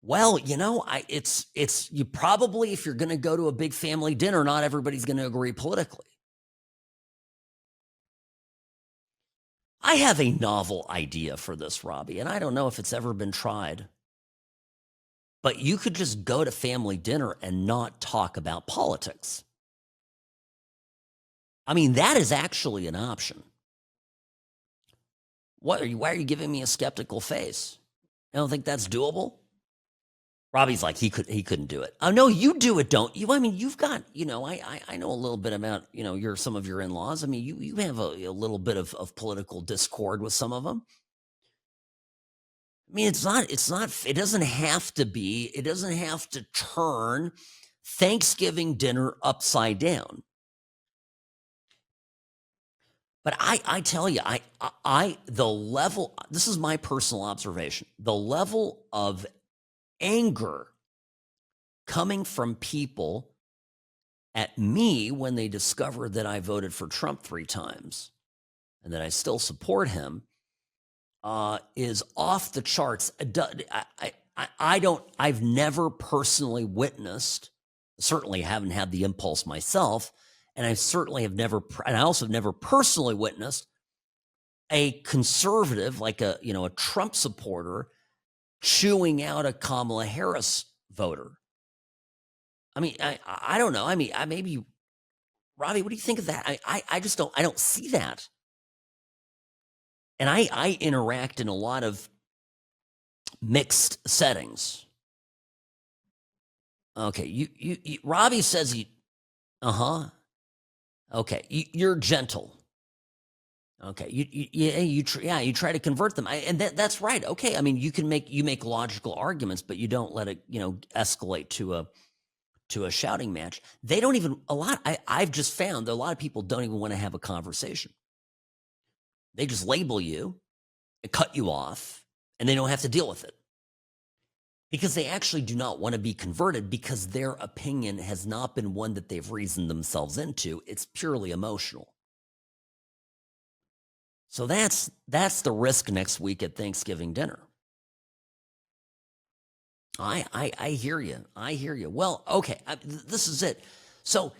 well, you know, it's you probably, if you're going to go to a big family dinner, not everybody's going to agree politically. I have a novel idea for this, Robbie, and I don't know if it's ever been tried. But you could just go to family dinner and not talk about politics. I mean, that is actually an option. Why are you giving me a skeptical face? I don't think that's doable. Robbie's like, he couldn't do it. Oh, no, you do it, don't you? I mean, you've got, you know, I know a little bit about, you know, some of your in-laws. I mean, you have a little bit of political discord with some of them. I mean, it doesn't have to turn Thanksgiving dinner upside down. But I tell you, the level, this is my personal observation, the level of anger coming from people at me when they discover that I voted for Trump 3 times and that I still support him is off the charts. I've never personally witnessed, certainly haven't had the impulse myself, and I certainly have never, and I also have never personally witnessed a conservative, like a Trump supporter, chewing out a Kamala Harris voter. I mean, I don't know. I mean, maybe, Robbie, what do you think of that? I just don't, I don't see that. And I interact in a lot of mixed settings. Okay, you Robbie says he, okay, you're gentle. Okay, you try to convert them, and that's right. Okay, I mean, you make logical arguments, but you don't let it escalate to a shouting match. They don't even I've just found that a lot of people don't even want to have a conversation. They just label you, and cut you off, and they don't have to deal with it. Because they actually do not want to be converted because their opinion has not been one that they've reasoned themselves into. It's purely emotional. So that's the risk next week at Thanksgiving dinner. I hear you. I hear you. Well, okay, this is it. So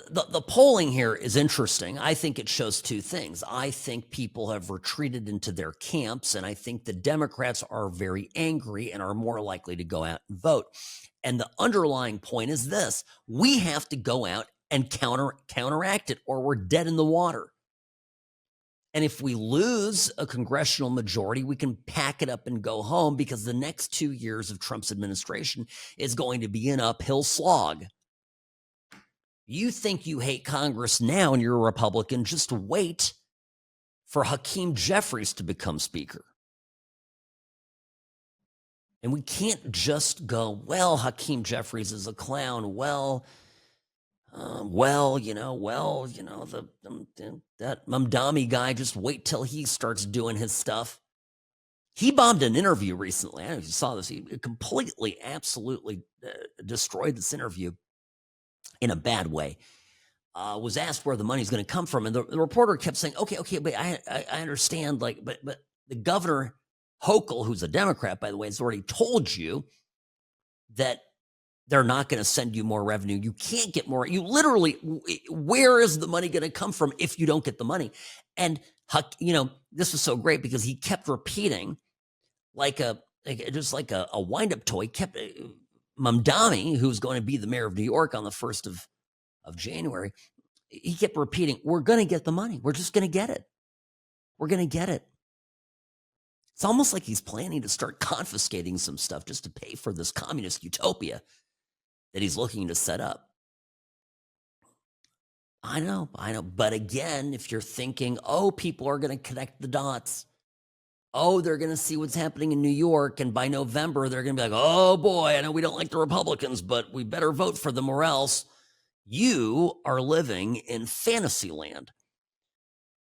the polling here is interesting. I think it shows two things. I think people have retreated into their camps, and I think the Democrats are very angry and are more likely to go out and vote. And the underlying point is this: we have to go out and counteract it, or we're dead in the water. And if we lose a congressional majority, we can pack it up and go home, because the next 2 years of Trump's administration is going to be an uphill slog. You think you hate Congress now and you're a Republican, just wait for Hakeem Jeffries to become Speaker. And we can't just go, well, Hakeem Jeffries is a clown. That Mamdani guy, just wait till he starts doing his stuff. He bombed an interview recently. I don't know if you saw this. He completely, absolutely destroyed this interview in a bad way. Was asked where the money's going to come from. And the reporter kept saying, okay, but I understand. But the governor, Hochul, who's a Democrat, by the way, has already told you that they're not going to send you more revenue. You can't get more. You literally, where is the money going to come from if you don't get the money? And, this was so great because he kept repeating like a wind-up toy. Kept Mamdani, who's going to be the mayor of New York on the 1st of January, he kept repeating, we're going to get the money. We're just going to get it. We're going to get it. It's almost like he's planning to start confiscating some stuff just to pay for this communist utopia that he's looking to set up. I know. But again, if you're thinking, oh, people are going to connect the dots. Oh, they're going to see what's happening in New York. And by November, they're going to be like, oh, boy, I know we don't like the Republicans, but we better vote for them or else. You are living in fantasy land.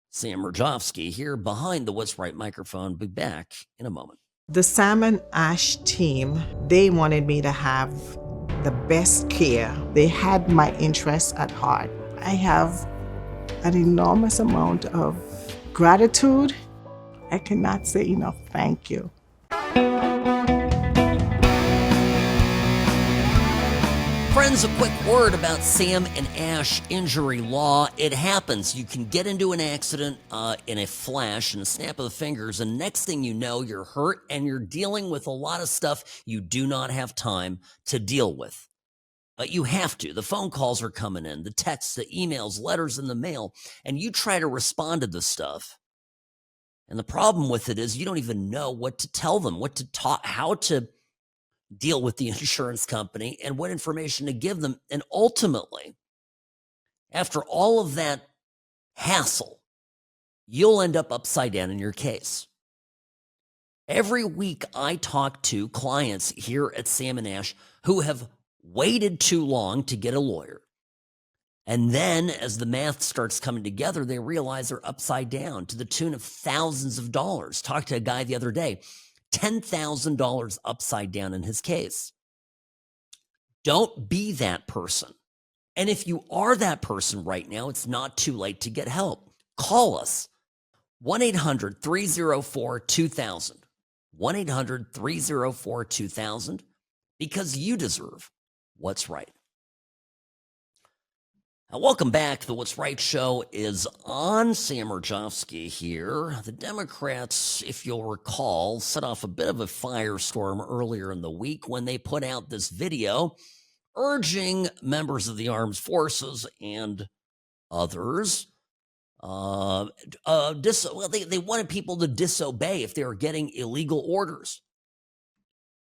Sam Mirejovsky here behind the What's Right microphone. Be back in a moment. The Sam and Ash team, they wanted me to have the best care. They had my interests at heart. I have an enormous amount of gratitude. I cannot say enough thank you. Friends, a quick word about Sam and Ash injury law. It happens. You can get into an accident in a flash, in a snap of the fingers, and next thing you know, you're hurt and you're dealing with a lot of stuff you do not have time to deal with. But you have to. The phone calls are coming in, the texts, the emails, letters in the mail, and you try to respond to this stuff. And the problem with it is you don't even know what to tell them, what to talk, how to deal with the insurance company, and what information to give them. And ultimately, after all of that hassle, you'll end up upside down in your case. Every week I talk to clients here at Sam and Ash who have waited too long to get a lawyer. And then as the math starts coming together, they realize they're upside down to the tune of thousands of dollars. Talked to a guy the other day, $10,000 upside down in his case. Don't be that person. And if you are that person right now, it's not too late to get help. Call us, 1-800-304-2000, 1-800-304-2000, because you deserve what's right. Now, welcome back. The What's Right show is on. Sam Mirejovsky here. The Democrats, if you'll recall, set off a bit of a firestorm earlier in the week when they put out this video urging members of the armed forces and others, they wanted people to disobey if they were getting illegal orders.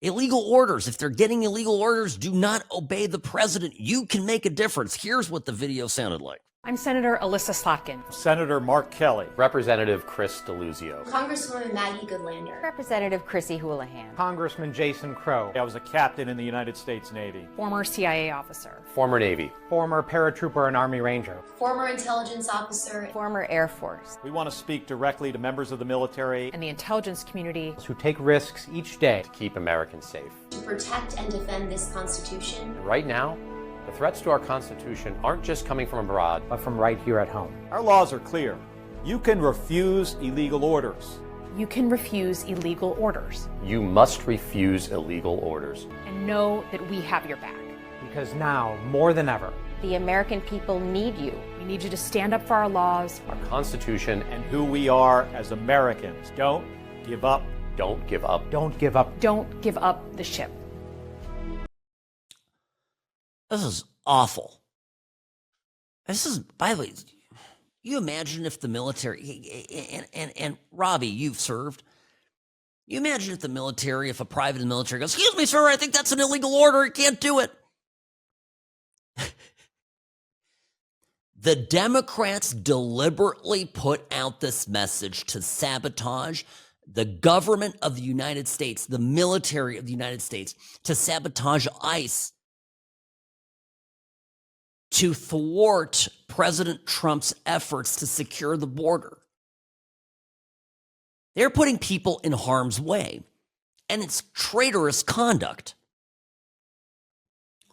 Illegal orders. If they're getting illegal orders, do not obey the president. You can make a difference. Here's what the video sounded like. I'm Senator Alyssa Slotkin. Senator Mark Kelly. Representative Chris DeLuzio. Congresswoman Maggie Goodlander. Representative Chrissy Houlihan. Congressman Jason Crow. I was a captain in the United States Navy. Former CIA officer. Former Navy. Former paratrooper and Army Ranger. Former intelligence officer. Former Air Force. We want to speak directly to members of the military And the intelligence community. who take risks each day To keep Americans safe. To protect and defend this Constitution. And right now, the threats to our Constitution aren't just coming from abroad, but from right here at home. Our laws are clear. You can refuse illegal orders. You can refuse illegal orders. You must refuse illegal orders. And know that we have your back. Because now, more than ever, The American people need you. We need you to stand up for our laws, our Constitution, And who we are as Americans. Don't give up. don't give up. Don't give up. don't give up the ship. This is awful. This is, by the way, you imagine if the military, and Robbie, you've served. You imagine if the military, if a private in the military goes, "Excuse me, sir, I think that's an illegal order. You can't do it." The Democrats deliberately put out this message to sabotage the government of the United States, the military of the United States, to sabotage ICE, to thwart President Trump's efforts to secure the border. They're putting people in harm's way, and it's traitorous conduct.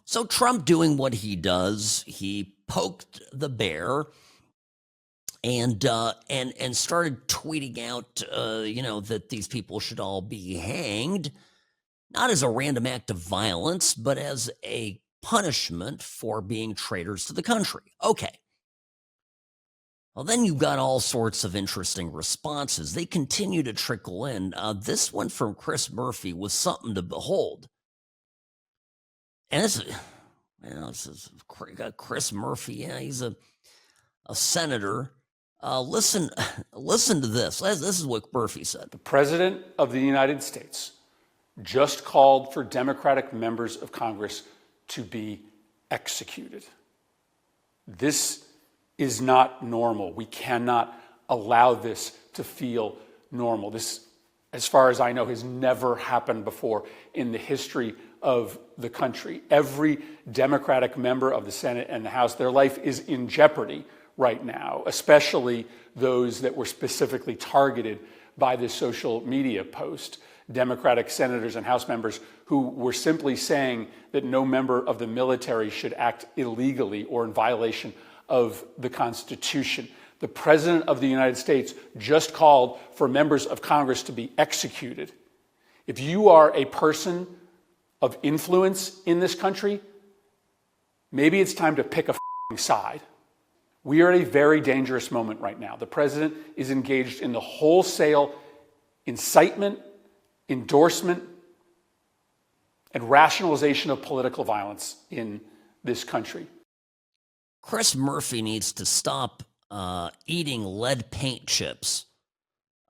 So Trump doing what he does, he poked the bear and started tweeting out, that these people should all be hanged, not as a random act of violence, but as a punishment for being traitors to the country. Okay. Well, then you've got all sorts of interesting responses. They continue to trickle in. This one from Chris Murphy was something to behold. And this is Chris Murphy. Yeah, he's a senator. Listen to this. This is what Murphy said. The President of the United States just called for Democratic members of Congress to be executed. This is not normal. We cannot allow this to feel normal. This, as far as I know, has never happened before in the history of the country. Every Democratic member of the Senate and the House, their life is in jeopardy right now, especially those that were specifically targeted by this social media post. Democratic senators and House members who were simply saying that no member of the military should act illegally or in violation of the Constitution. The President of the United States just called for members of Congress to be executed. If you are a person of influence in this country, maybe it's time to pick a side. We are at a very dangerous moment right now. The president is engaged in the wholesale incitement, endorsement, and rationalization of political violence in this country. Chris Murphy needs to stop eating lead paint chips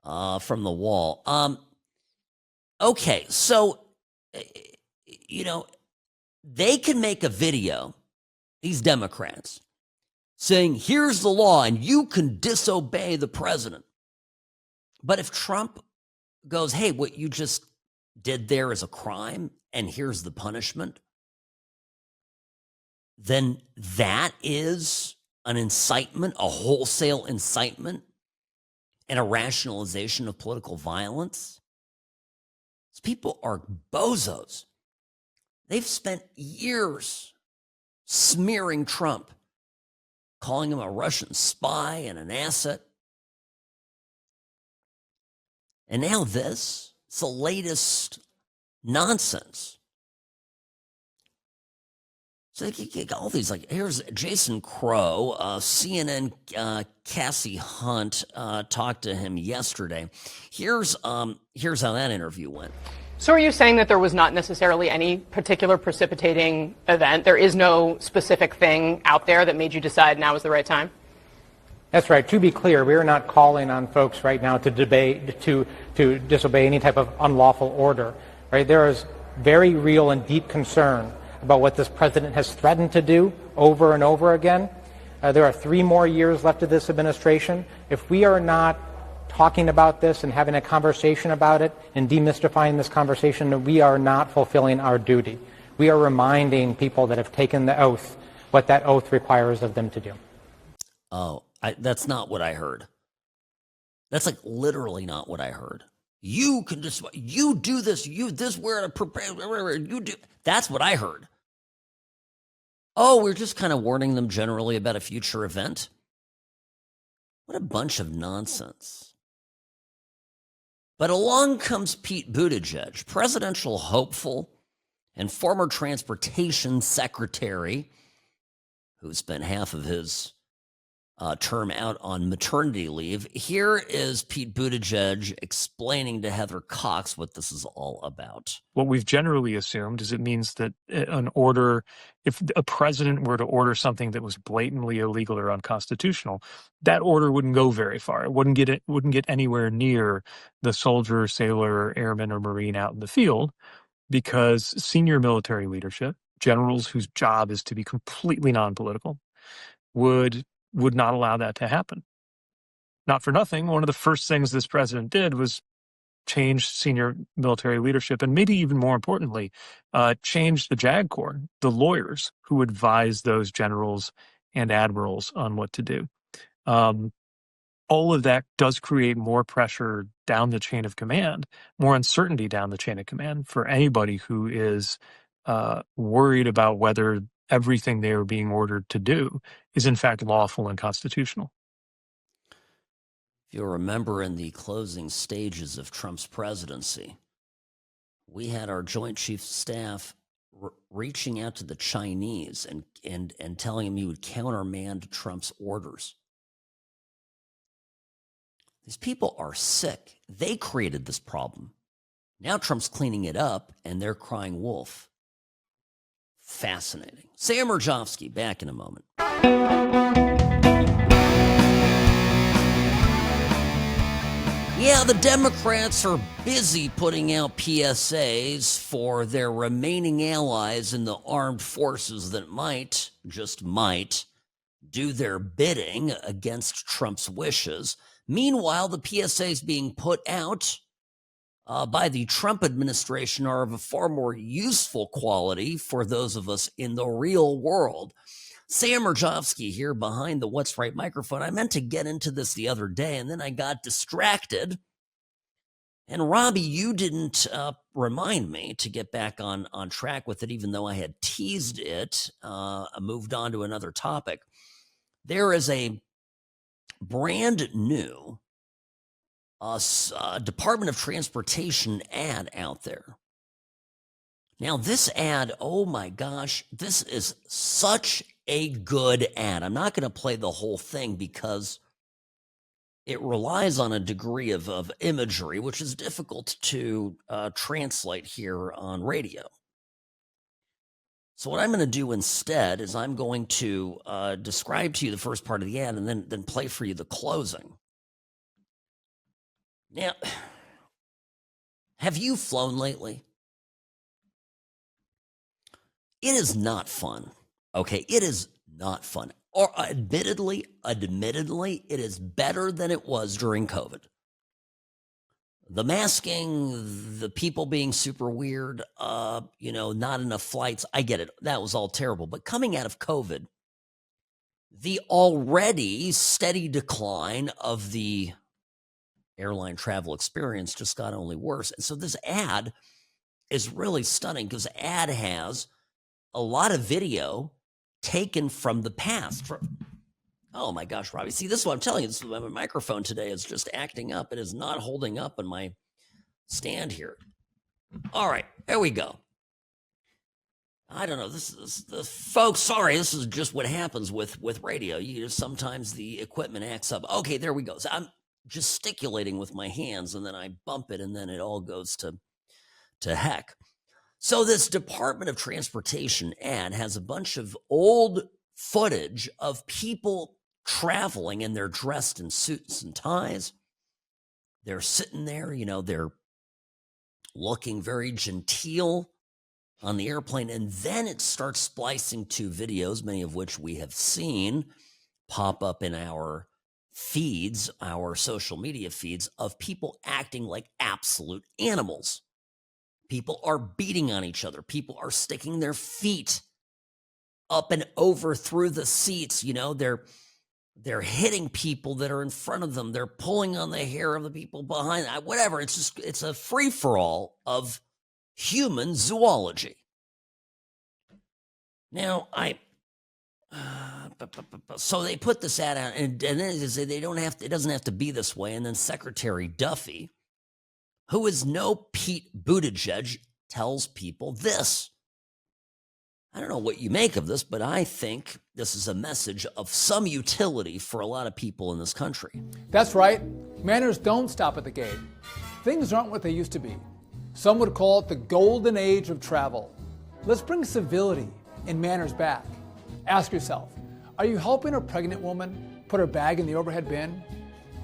from the wall. Okay, so, they can make a video, these Democrats, saying, here's the law and you can disobey the president. But if Trump goes, hey, what you just did there is a crime and here's the punishment, then that is an incitement, a wholesale incitement, and a rationalization of political violence. These people are bozos. They've spent years smearing Trump, calling him a Russian spy and an asset. And now this, it's the latest nonsense. So you get all these, here's Jason Crow, CNN Cassie Hunt talked to him yesterday. Here's how that interview went. So are you saying that there was not necessarily any particular precipitating event? There is no specific thing out there that made you decide now is the right time? That's right. To be clear, we are not calling on folks right now to disobey any type of unlawful order. Right? There is very real and deep concern about what this president has threatened to do over and over again. There are 3 more years left of this administration. If we are not talking about this and having a conversation about it and demystifying this conversation, we are not fulfilling our duty. We are reminding people that have taken the oath what that oath requires of them to do. Oh, that's not what I heard. That's literally not what I heard. You can just, you do this, we're to prepare, you do. That's what I heard. Oh, we're just kind of warning them generally about a future event. What a bunch of nonsense. But along comes Pete Buttigieg, presidential hopeful and former transportation secretary, who spent half of his term out on maternity leave. Here is Pete Buttigieg explaining to Heather Cox what this is all about. What we've generally assumed is it means that an order, if a president were to order something that was blatantly illegal or unconstitutional, that order wouldn't go very far. It wouldn't get anywhere near the soldier, sailor, airman, or Marine out in the field, because senior military leadership, generals whose job is to be completely non-political, would not allow that to happen. Not for nothing, one of the first things this president did was change senior military leadership, and maybe even more importantly, change the JAG Corps, the lawyers who advise those generals and admirals on what to do. All of that does create more pressure down the chain of command, more uncertainty down the chain of command for anybody who is worried about whether everything they are being ordered to do is in fact lawful and constitutional. If you'll remember, in the closing stages of Trump's presidency, we had our Joint Chiefs of Staff reaching out to the Chinese and telling him he would countermand Trump's orders. These people are sick. They created this problem. Now Trump's cleaning it up, and they're crying wolf. Fascinating. Sam Mirejovsky, back in a moment. Yeah, the Democrats are busy putting out PSAs for their remaining allies in the armed forces that might, just might, do their bidding against Trump's wishes. Meanwhile, the PSAs being put out by the Trump administration are of a far more useful quality for those of us in the real world. Sam Mirejovsky here behind the What's Right microphone. I meant to get into this the other day, and then I got distracted. And Robbie, you didn't remind me to get back on track with it, even though I had teased it. I moved on to another topic. There is a brand new Department of Transportation ad out there. Now, this ad, oh my gosh, this is such a good ad. I'm not going to play the whole thing because it relies on a degree of imagery, which is difficult to translate here on radio. So what I'm going to do instead is I'm going to describe to you the first part of the ad and then play for you the closing. Now, have you flown lately? It is not fun, okay? It is not fun. Or admittedly, it is better than it was during COVID. The masking, the people being super weird, not enough flights, I get it. That was all terrible. But coming out of COVID, the already steady decline of the airline travel experience just got only worse. And so this ad is really stunning because the ad has a lot of video taken from the past. Oh my gosh, Robbie. See, this is what I'm telling you. My microphone today is just acting up. It is not holding up in my stand here. All right, there we go. I don't know. This is folks. Sorry, this is just what happens with radio. Sometimes the equipment acts up. Okay, there we go. So I'm gesticulating with my hands, and then I bump it, and then it all goes to heck. So this Department of Transportation ad has a bunch of old footage of people traveling, and they're dressed in suits and ties. They're sitting there, they're looking very genteel on the airplane. And then it starts splicing to videos, many of which we have seen pop up in our feeds, our social media feeds, of people acting like absolute animals. People are beating on each other. People are sticking their feet up and over through the seats. They're hitting people that are in front of them. They're pulling on the hair of the people behind them. Whatever. It's a free-for-all of human zoology. Now, so they put this ad out, and then they say it doesn't have to be this way. And then Secretary Duffy, who is no Pete Buttigieg, tells people this. I don't know what you make of this, but I think this is a message of some utility for a lot of people in this country. That's right. Manners don't stop at the gate. Things aren't what they used to be. Some would call it the golden age of travel. Let's bring civility and manners back. Ask yourself, are you helping a pregnant woman put her bag in the overhead bin?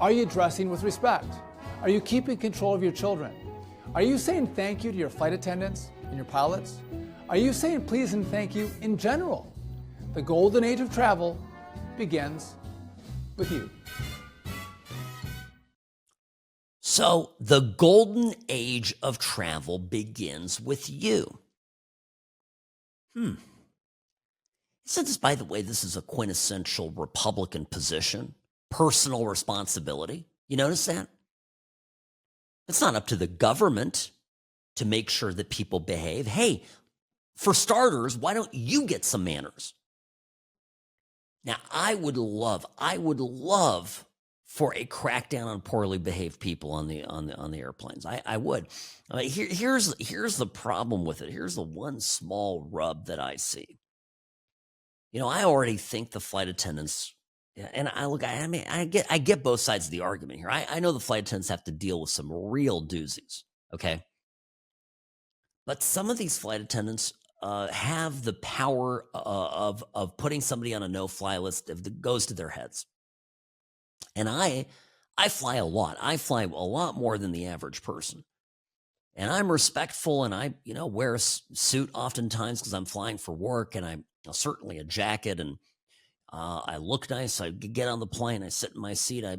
Are you dressing with respect? Are you keeping control of your children? Are you saying thank you to your flight attendants and your pilots? Are you saying please and thank you in general? The golden age of travel begins with you. So the golden age of travel begins with you. Isn't this, by the way, this is a quintessential Republican position, personal responsibility. You notice that? It's not up to the government to make sure that people behave. Hey, for starters, why don't you get some manners? Now, I would love for a crackdown on poorly behaved people on the airplanes. I would. Here's the problem with it. Here's the one small rub that I see. You know, I already think the flight attendants, and I get both sides of the argument here. I know the flight attendants have to deal with some real doozies, okay? But some of these flight attendants have the power of putting somebody on a no-fly list that goes to their heads. And I fly a lot. I fly a lot more than the average person. And I'm respectful, and I, wear a suit oftentimes because I'm flying for work, and I'm certainly a jacket, and I look nice. I get on the plane, I sit in my seat, I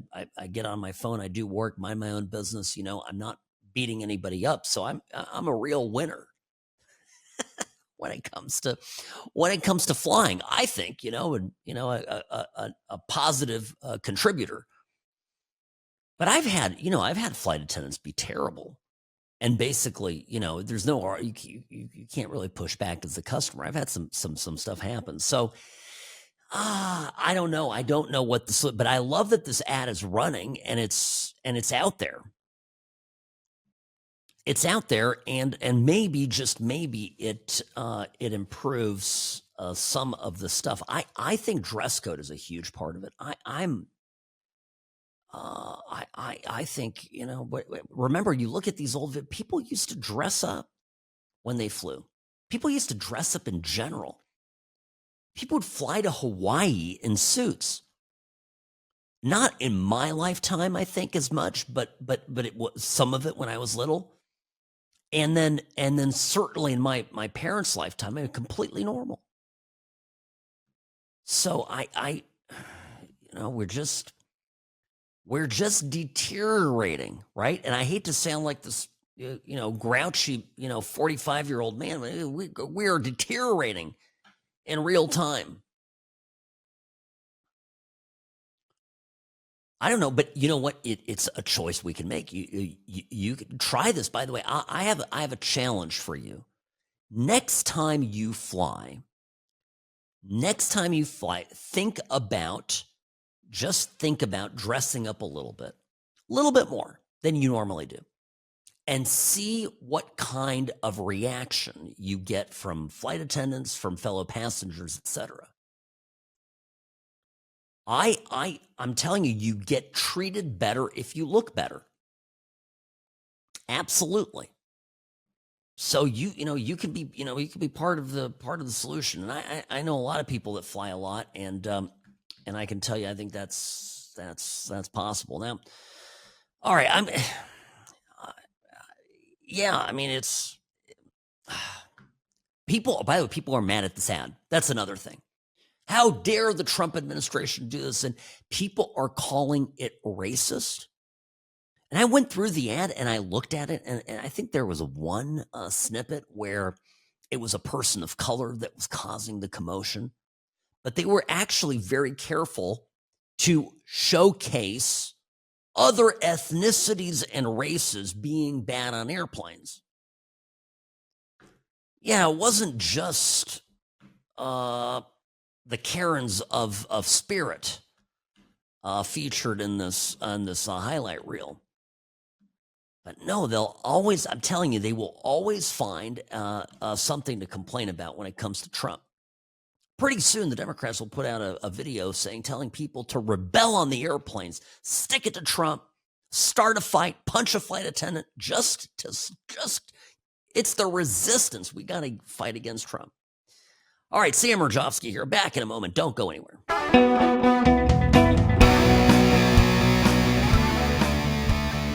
get on my phone, I do work, mind my own business. I'm not beating anybody up, so I'm a real winner when it comes to flying. I think a positive contributor. But I've had flight attendants be terrible. And basically, there's no, you can't really push back as a customer. I've had some stuff happen. So I don't know. I don't know what this, but I love that this ad is running and it's out there. It's out there, and maybe, just maybe, it improves some of the stuff. I think dress code is a huge part of it. I think, remember, you look at these old, people used to dress up when they flew. People used to dress up in general. People would fly to Hawaii in suits. Not in my lifetime, I think, as much, but it was some of it when I was little. And then certainly in my parents' lifetime, it was completely normal. So we're just deteriorating, right? And I hate to sound like this, grouchy, 45-year-old man. We are deteriorating in real time. I don't know, but you know what? It's a choice we can make. You can try this. By the way, I have a challenge for you. Next time you fly, think about dressing up a little bit more than you normally do, and see what kind of reaction you get from flight attendants, from fellow passengers, etc. I'm telling you, you get treated better if you look better. Absolutely. So you can be part of the solution. And I know a lot of people that fly a lot, and I can tell you, I think that's possible. Now, all right, it's people. By the way, people are mad at this ad. That's another thing. How dare the Trump administration do this? And people are calling it racist. And I went through the ad and I looked at it, and I think there was one snippet where it was a person of color that was causing the commotion. But they were actually very careful to showcase other ethnicities and races being bad on airplanes. Yeah, it wasn't just the Karens of Spirit featured in this highlight reel. But no, they'll always, I'm telling you, they will always find something to complain about when it comes to Trump. Pretty soon, the Democrats will put out a video telling people to rebel on the airplanes, stick it to Trump, start a fight, punch a flight attendant, it's the resistance. We got to fight against Trump. All right, Sam Mirejovsky here. Back in a moment. Don't go anywhere.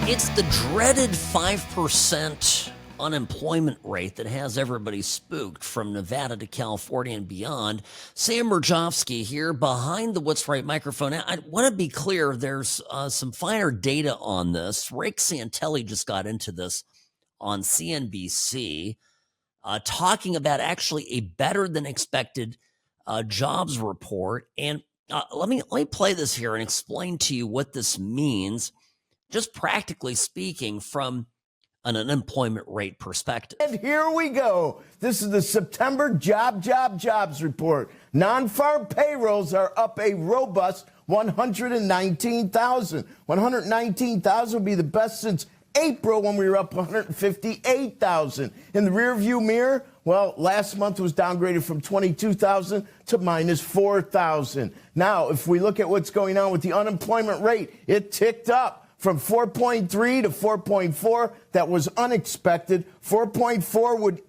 It's the dreaded 5% unemployment rate that has everybody spooked from Nevada to California and beyond. Sam Mirejovsky here behind the What's Right microphone. I want to be clear, there's some finer data on this. Rick Santelli just got into this on CNBC, talking about actually a better than expected jobs report. And let me play this here and explain to you what this means, just practically speaking, from an unemployment rate perspective. And here we go. This is the September jobs report. Non-farm payrolls are up a robust 119,000. 119,000 will be the best since April, when we were up 158,000. In the rearview mirror, well, last month was downgraded from 22,000 to minus 4,000. Now, if we look at what's going on with the unemployment rate, it ticked up from 4.3 to 4.4. That was unexpected. 4.4 would,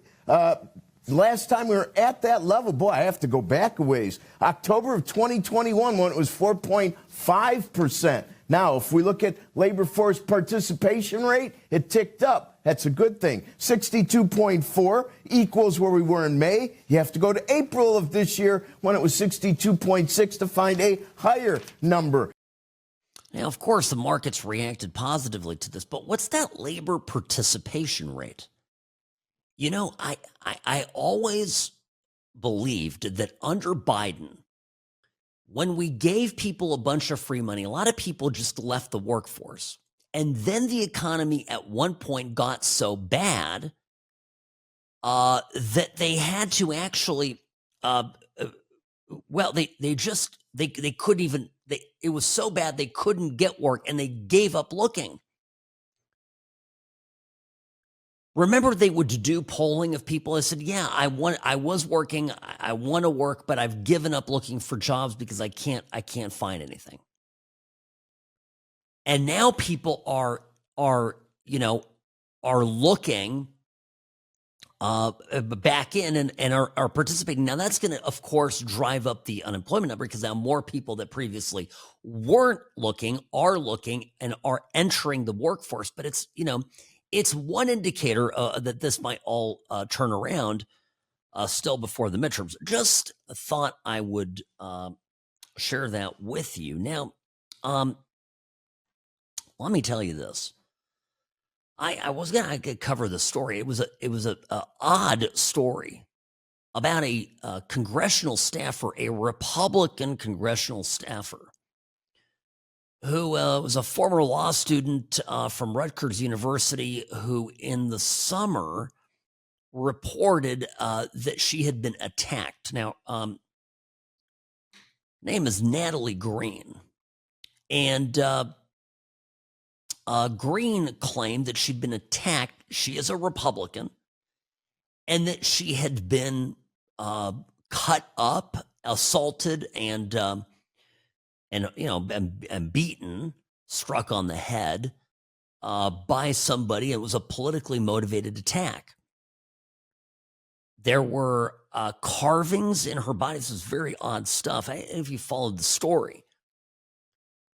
last time we were at that level, boy, I have to go back a ways. October of 2021, when it was 4.5%. Now, if we look at labor force participation rate, it ticked up. That's a good thing. 62.4 equals where we were in May. You have to go to April of this year when it was 62.6 to find a higher number. Now, of course, the markets reacted positively to this, but what's that labor participation rate? You know, I always believed that under Biden, when we gave people a bunch of free money, a lot of people just left the workforce. And then the economy at one point got so bad that they had to actually, they couldn't even, it was so bad they couldn't get work and they gave up looking. Remember, they would do polling of people. I said, yeah, I was working. I want to work, but I've given up looking for jobs because I can't find anything. And now people are looking back in and are participating. Now that's going to, of course, drive up the unemployment number because now more people that previously weren't looking are looking and are entering the workforce. But it's, it's one indicator that this might all turn around still before the midterms. Just thought I would share that with you. Now, let me tell you this. I was gonna cover the story. It was a odd story about a congressional staffer, a Republican congressional staffer, who was a former law student from Rutgers University, who in the summer reported that she had been attacked. Now, name is Natalie Green, and Green claimed that she'd been attacked. She is a Republican, and that she had been cut up, assaulted, and beaten, struck on the head by somebody. It was a politically motivated attack. There were carvings in her body. This is very odd stuff. If you followed the story.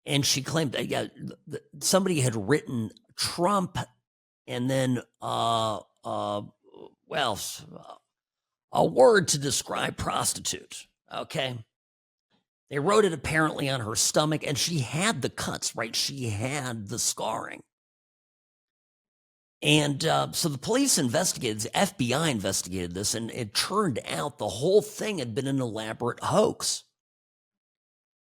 And she claimed that somebody had written Trump and then, a word to describe prostitute. Okay. They wrote it apparently on her stomach, and she had the cuts, right? She had the scarring. And so the police investigated, the FBI investigated this, and it turned out the whole thing had been an elaborate hoax.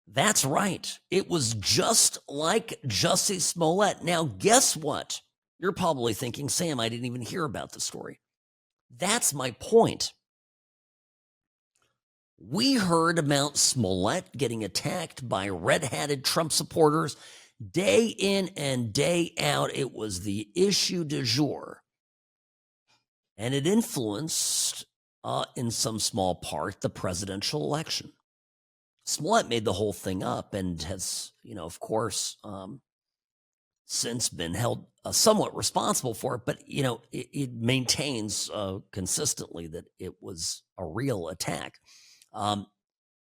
That's right. It was just like Jussie Smollett. Now, guess what? You're probably thinking, Sam, I didn't even hear about the story. That's my point. We heard about Smollett getting attacked by red-hatted Trump supporters. Day in and day out, it was the issue du jour. And it influenced, in some small part, the presidential election. Smollett made the whole thing up and has, of course, since been held somewhat responsible for it. But, it maintains consistently that it was a real attack.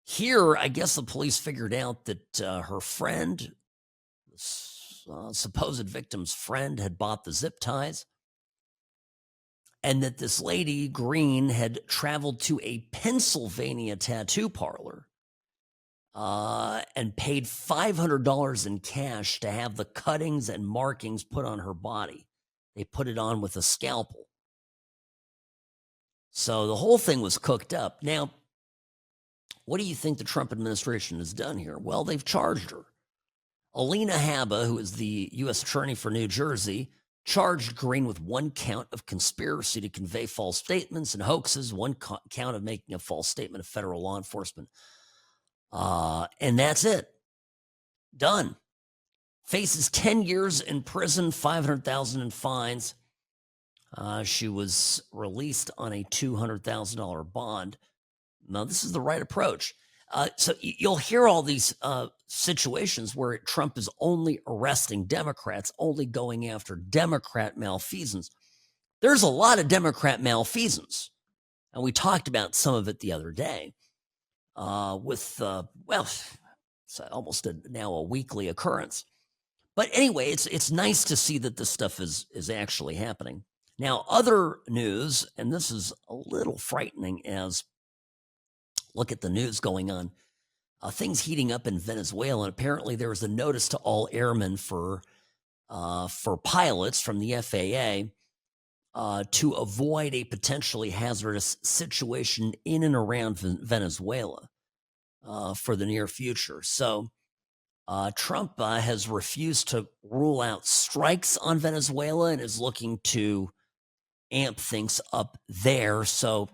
Here, I guess the police figured out that her friend, supposed victim's friend, had bought the zip ties, and that this lady, Green, had traveled to a Pennsylvania tattoo parlor and paid $500 in cash to have the cuttings and markings put on her body. They put it on with a scalpel. So the whole thing was cooked up. Now, what do you think the Trump administration has done here? Well, they've charged her. Alina Habba, who is the U.S. Attorney for New Jersey, charged Green with one count of conspiracy to convey false statements and hoaxes, one count of making a false statement of federal law enforcement. And that's it. Done. Faces 10 years in prison, $500,000 in fines. She was released on a $200,000 bond. Now, this is the right approach. So you'll hear all these situations where Trump is only arresting Democrats, only going after Democrat malfeasance. There's a lot of Democrat malfeasance. And we talked about some of it the other day it's almost now a weekly occurrence. But anyway, it's nice to see that this stuff is actually happening. Now, other news, and this is a little frightening as look at the news going on. Things heating up in Venezuela, and apparently there was a notice to all airmen for pilots from the FAA to avoid a potentially hazardous situation in and around Venezuela for the near future. So Trump has refused to rule out strikes on Venezuela and is looking to amp things up there. So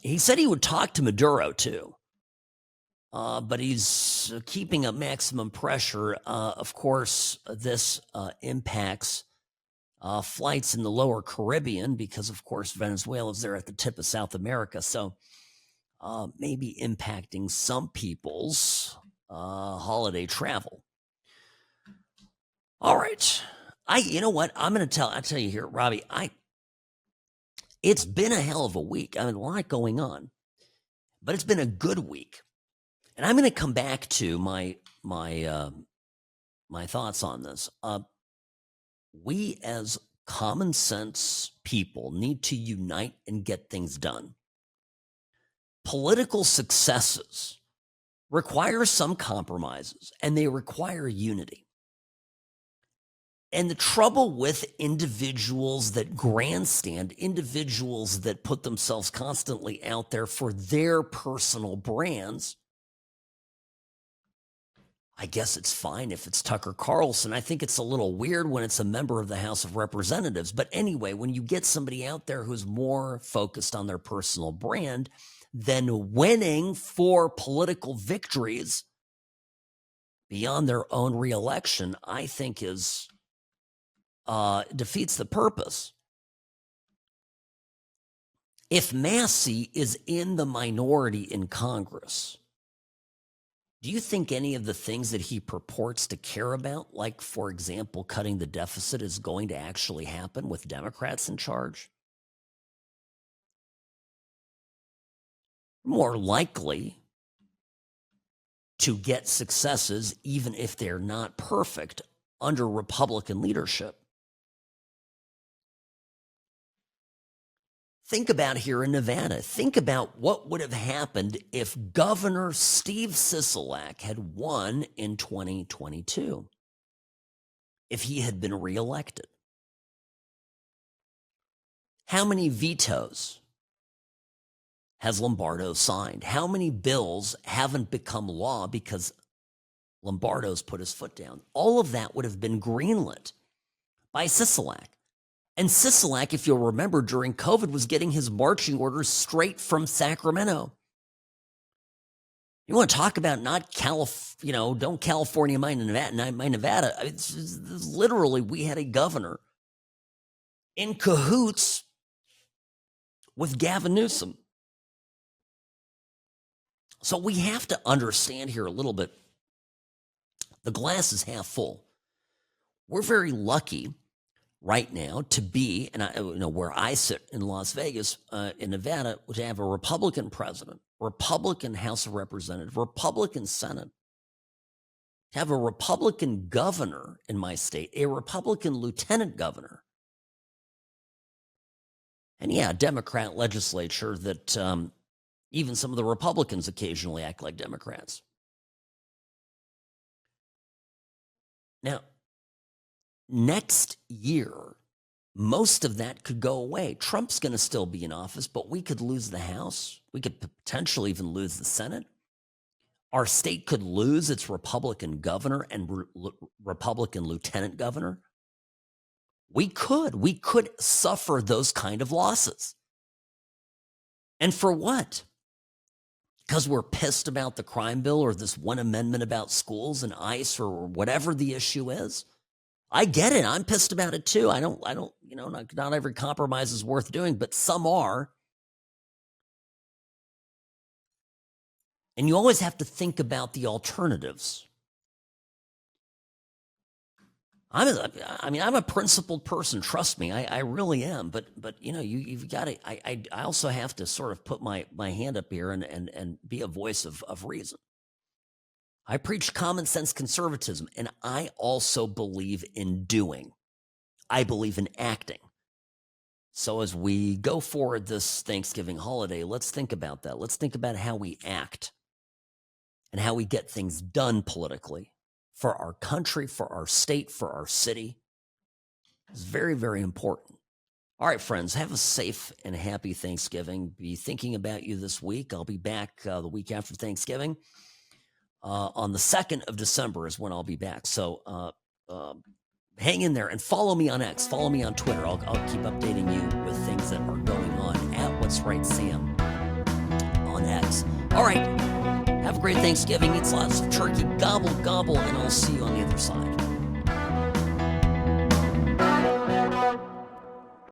he said he would talk to Maduro too, but he's keeping up maximum pressure. Of course, this impacts flights in the lower Caribbean because, of course, Venezuela is there at the tip of South America. So maybe impacting some people's holiday travel. All right. You know what? I'll tell you here, Robbie, it's been a hell of a week. I mean, a lot going on, but it's been a good week. And I'm going to come back to my thoughts on this. We as common sense people need to unite and get things done. Political successes require some compromises, and they require unity. And the trouble with individuals that grandstand, individuals that put themselves constantly out there for their personal brands, I guess it's fine if it's Tucker Carlson. I think it's a little weird when it's a member of the House of Representatives. But anyway, when you get somebody out there who's more focused on their personal brand than winning for political victories beyond their own reelection, I think is defeats the purpose. If Massey is in the minority in Congress, do you think any of the things that he purports to care about, like, for example, cutting the deficit, is going to actually happen with Democrats in charge? More likely to get successes, even if they're not perfect, under Republican leadership. Think about here in Nevada. Think about what would have happened if Governor Steve Sisolak had won in 2022, if he had been reelected. How many vetoes has Lombardo signed? How many bills haven't become law because Lombardo's put his foot down? All of that would have been greenlit by Sisolak. And Sisolak, if you'll remember, during COVID was getting his marching orders straight from Sacramento. You want to talk about don't California my Nevada. It's literally, we had a governor in cahoots with Gavin Newsom. So we have to understand here a little bit. The glass is half full. We're very lucky right now to be, and where I sit in Las Vegas, in Nevada, to have a Republican president, Republican House of Representatives, Republican Senate, to have a Republican governor in my state, a Republican lieutenant governor, and a Democrat legislature that even some of the Republicans occasionally act like Democrats. Now, next year, most of that could go away. Trump's going to still be in office, but we could lose the House. We could potentially even lose the Senate. Our state could lose its Republican governor and Republican lieutenant governor. We could suffer those kind of losses. And for what? Because we're pissed about the crime bill or this one amendment about schools and ICE or whatever the issue is. I get it. I'm pissed about it too. I don't, not every compromise is worth doing, but some are. And you always have to think about the alternatives. I'm a principled person. Trust me, I really am. But you've got to. I also have to sort of put my hand up here and be a voice of reason. I preach common sense conservatism, and I also believe in doing. I believe in acting. So as we go forward this Thanksgiving holiday, let's think about that. Let's think about how we act and how we get things done politically for our country, for our state, for our city. It's very, very important. All right, friends, have a safe and happy Thanksgiving. Be thinking about you this week. I'll be back the week after Thanksgiving. On the 2nd of December is when I'll be back. So hang in there and follow me on X. Follow me on Twitter. I'll keep updating you with things that are going on at What's Right Sam on X. All right. Have a great Thanksgiving. Eat lots of turkey. Gobble, gobble. And I'll see you on the other side.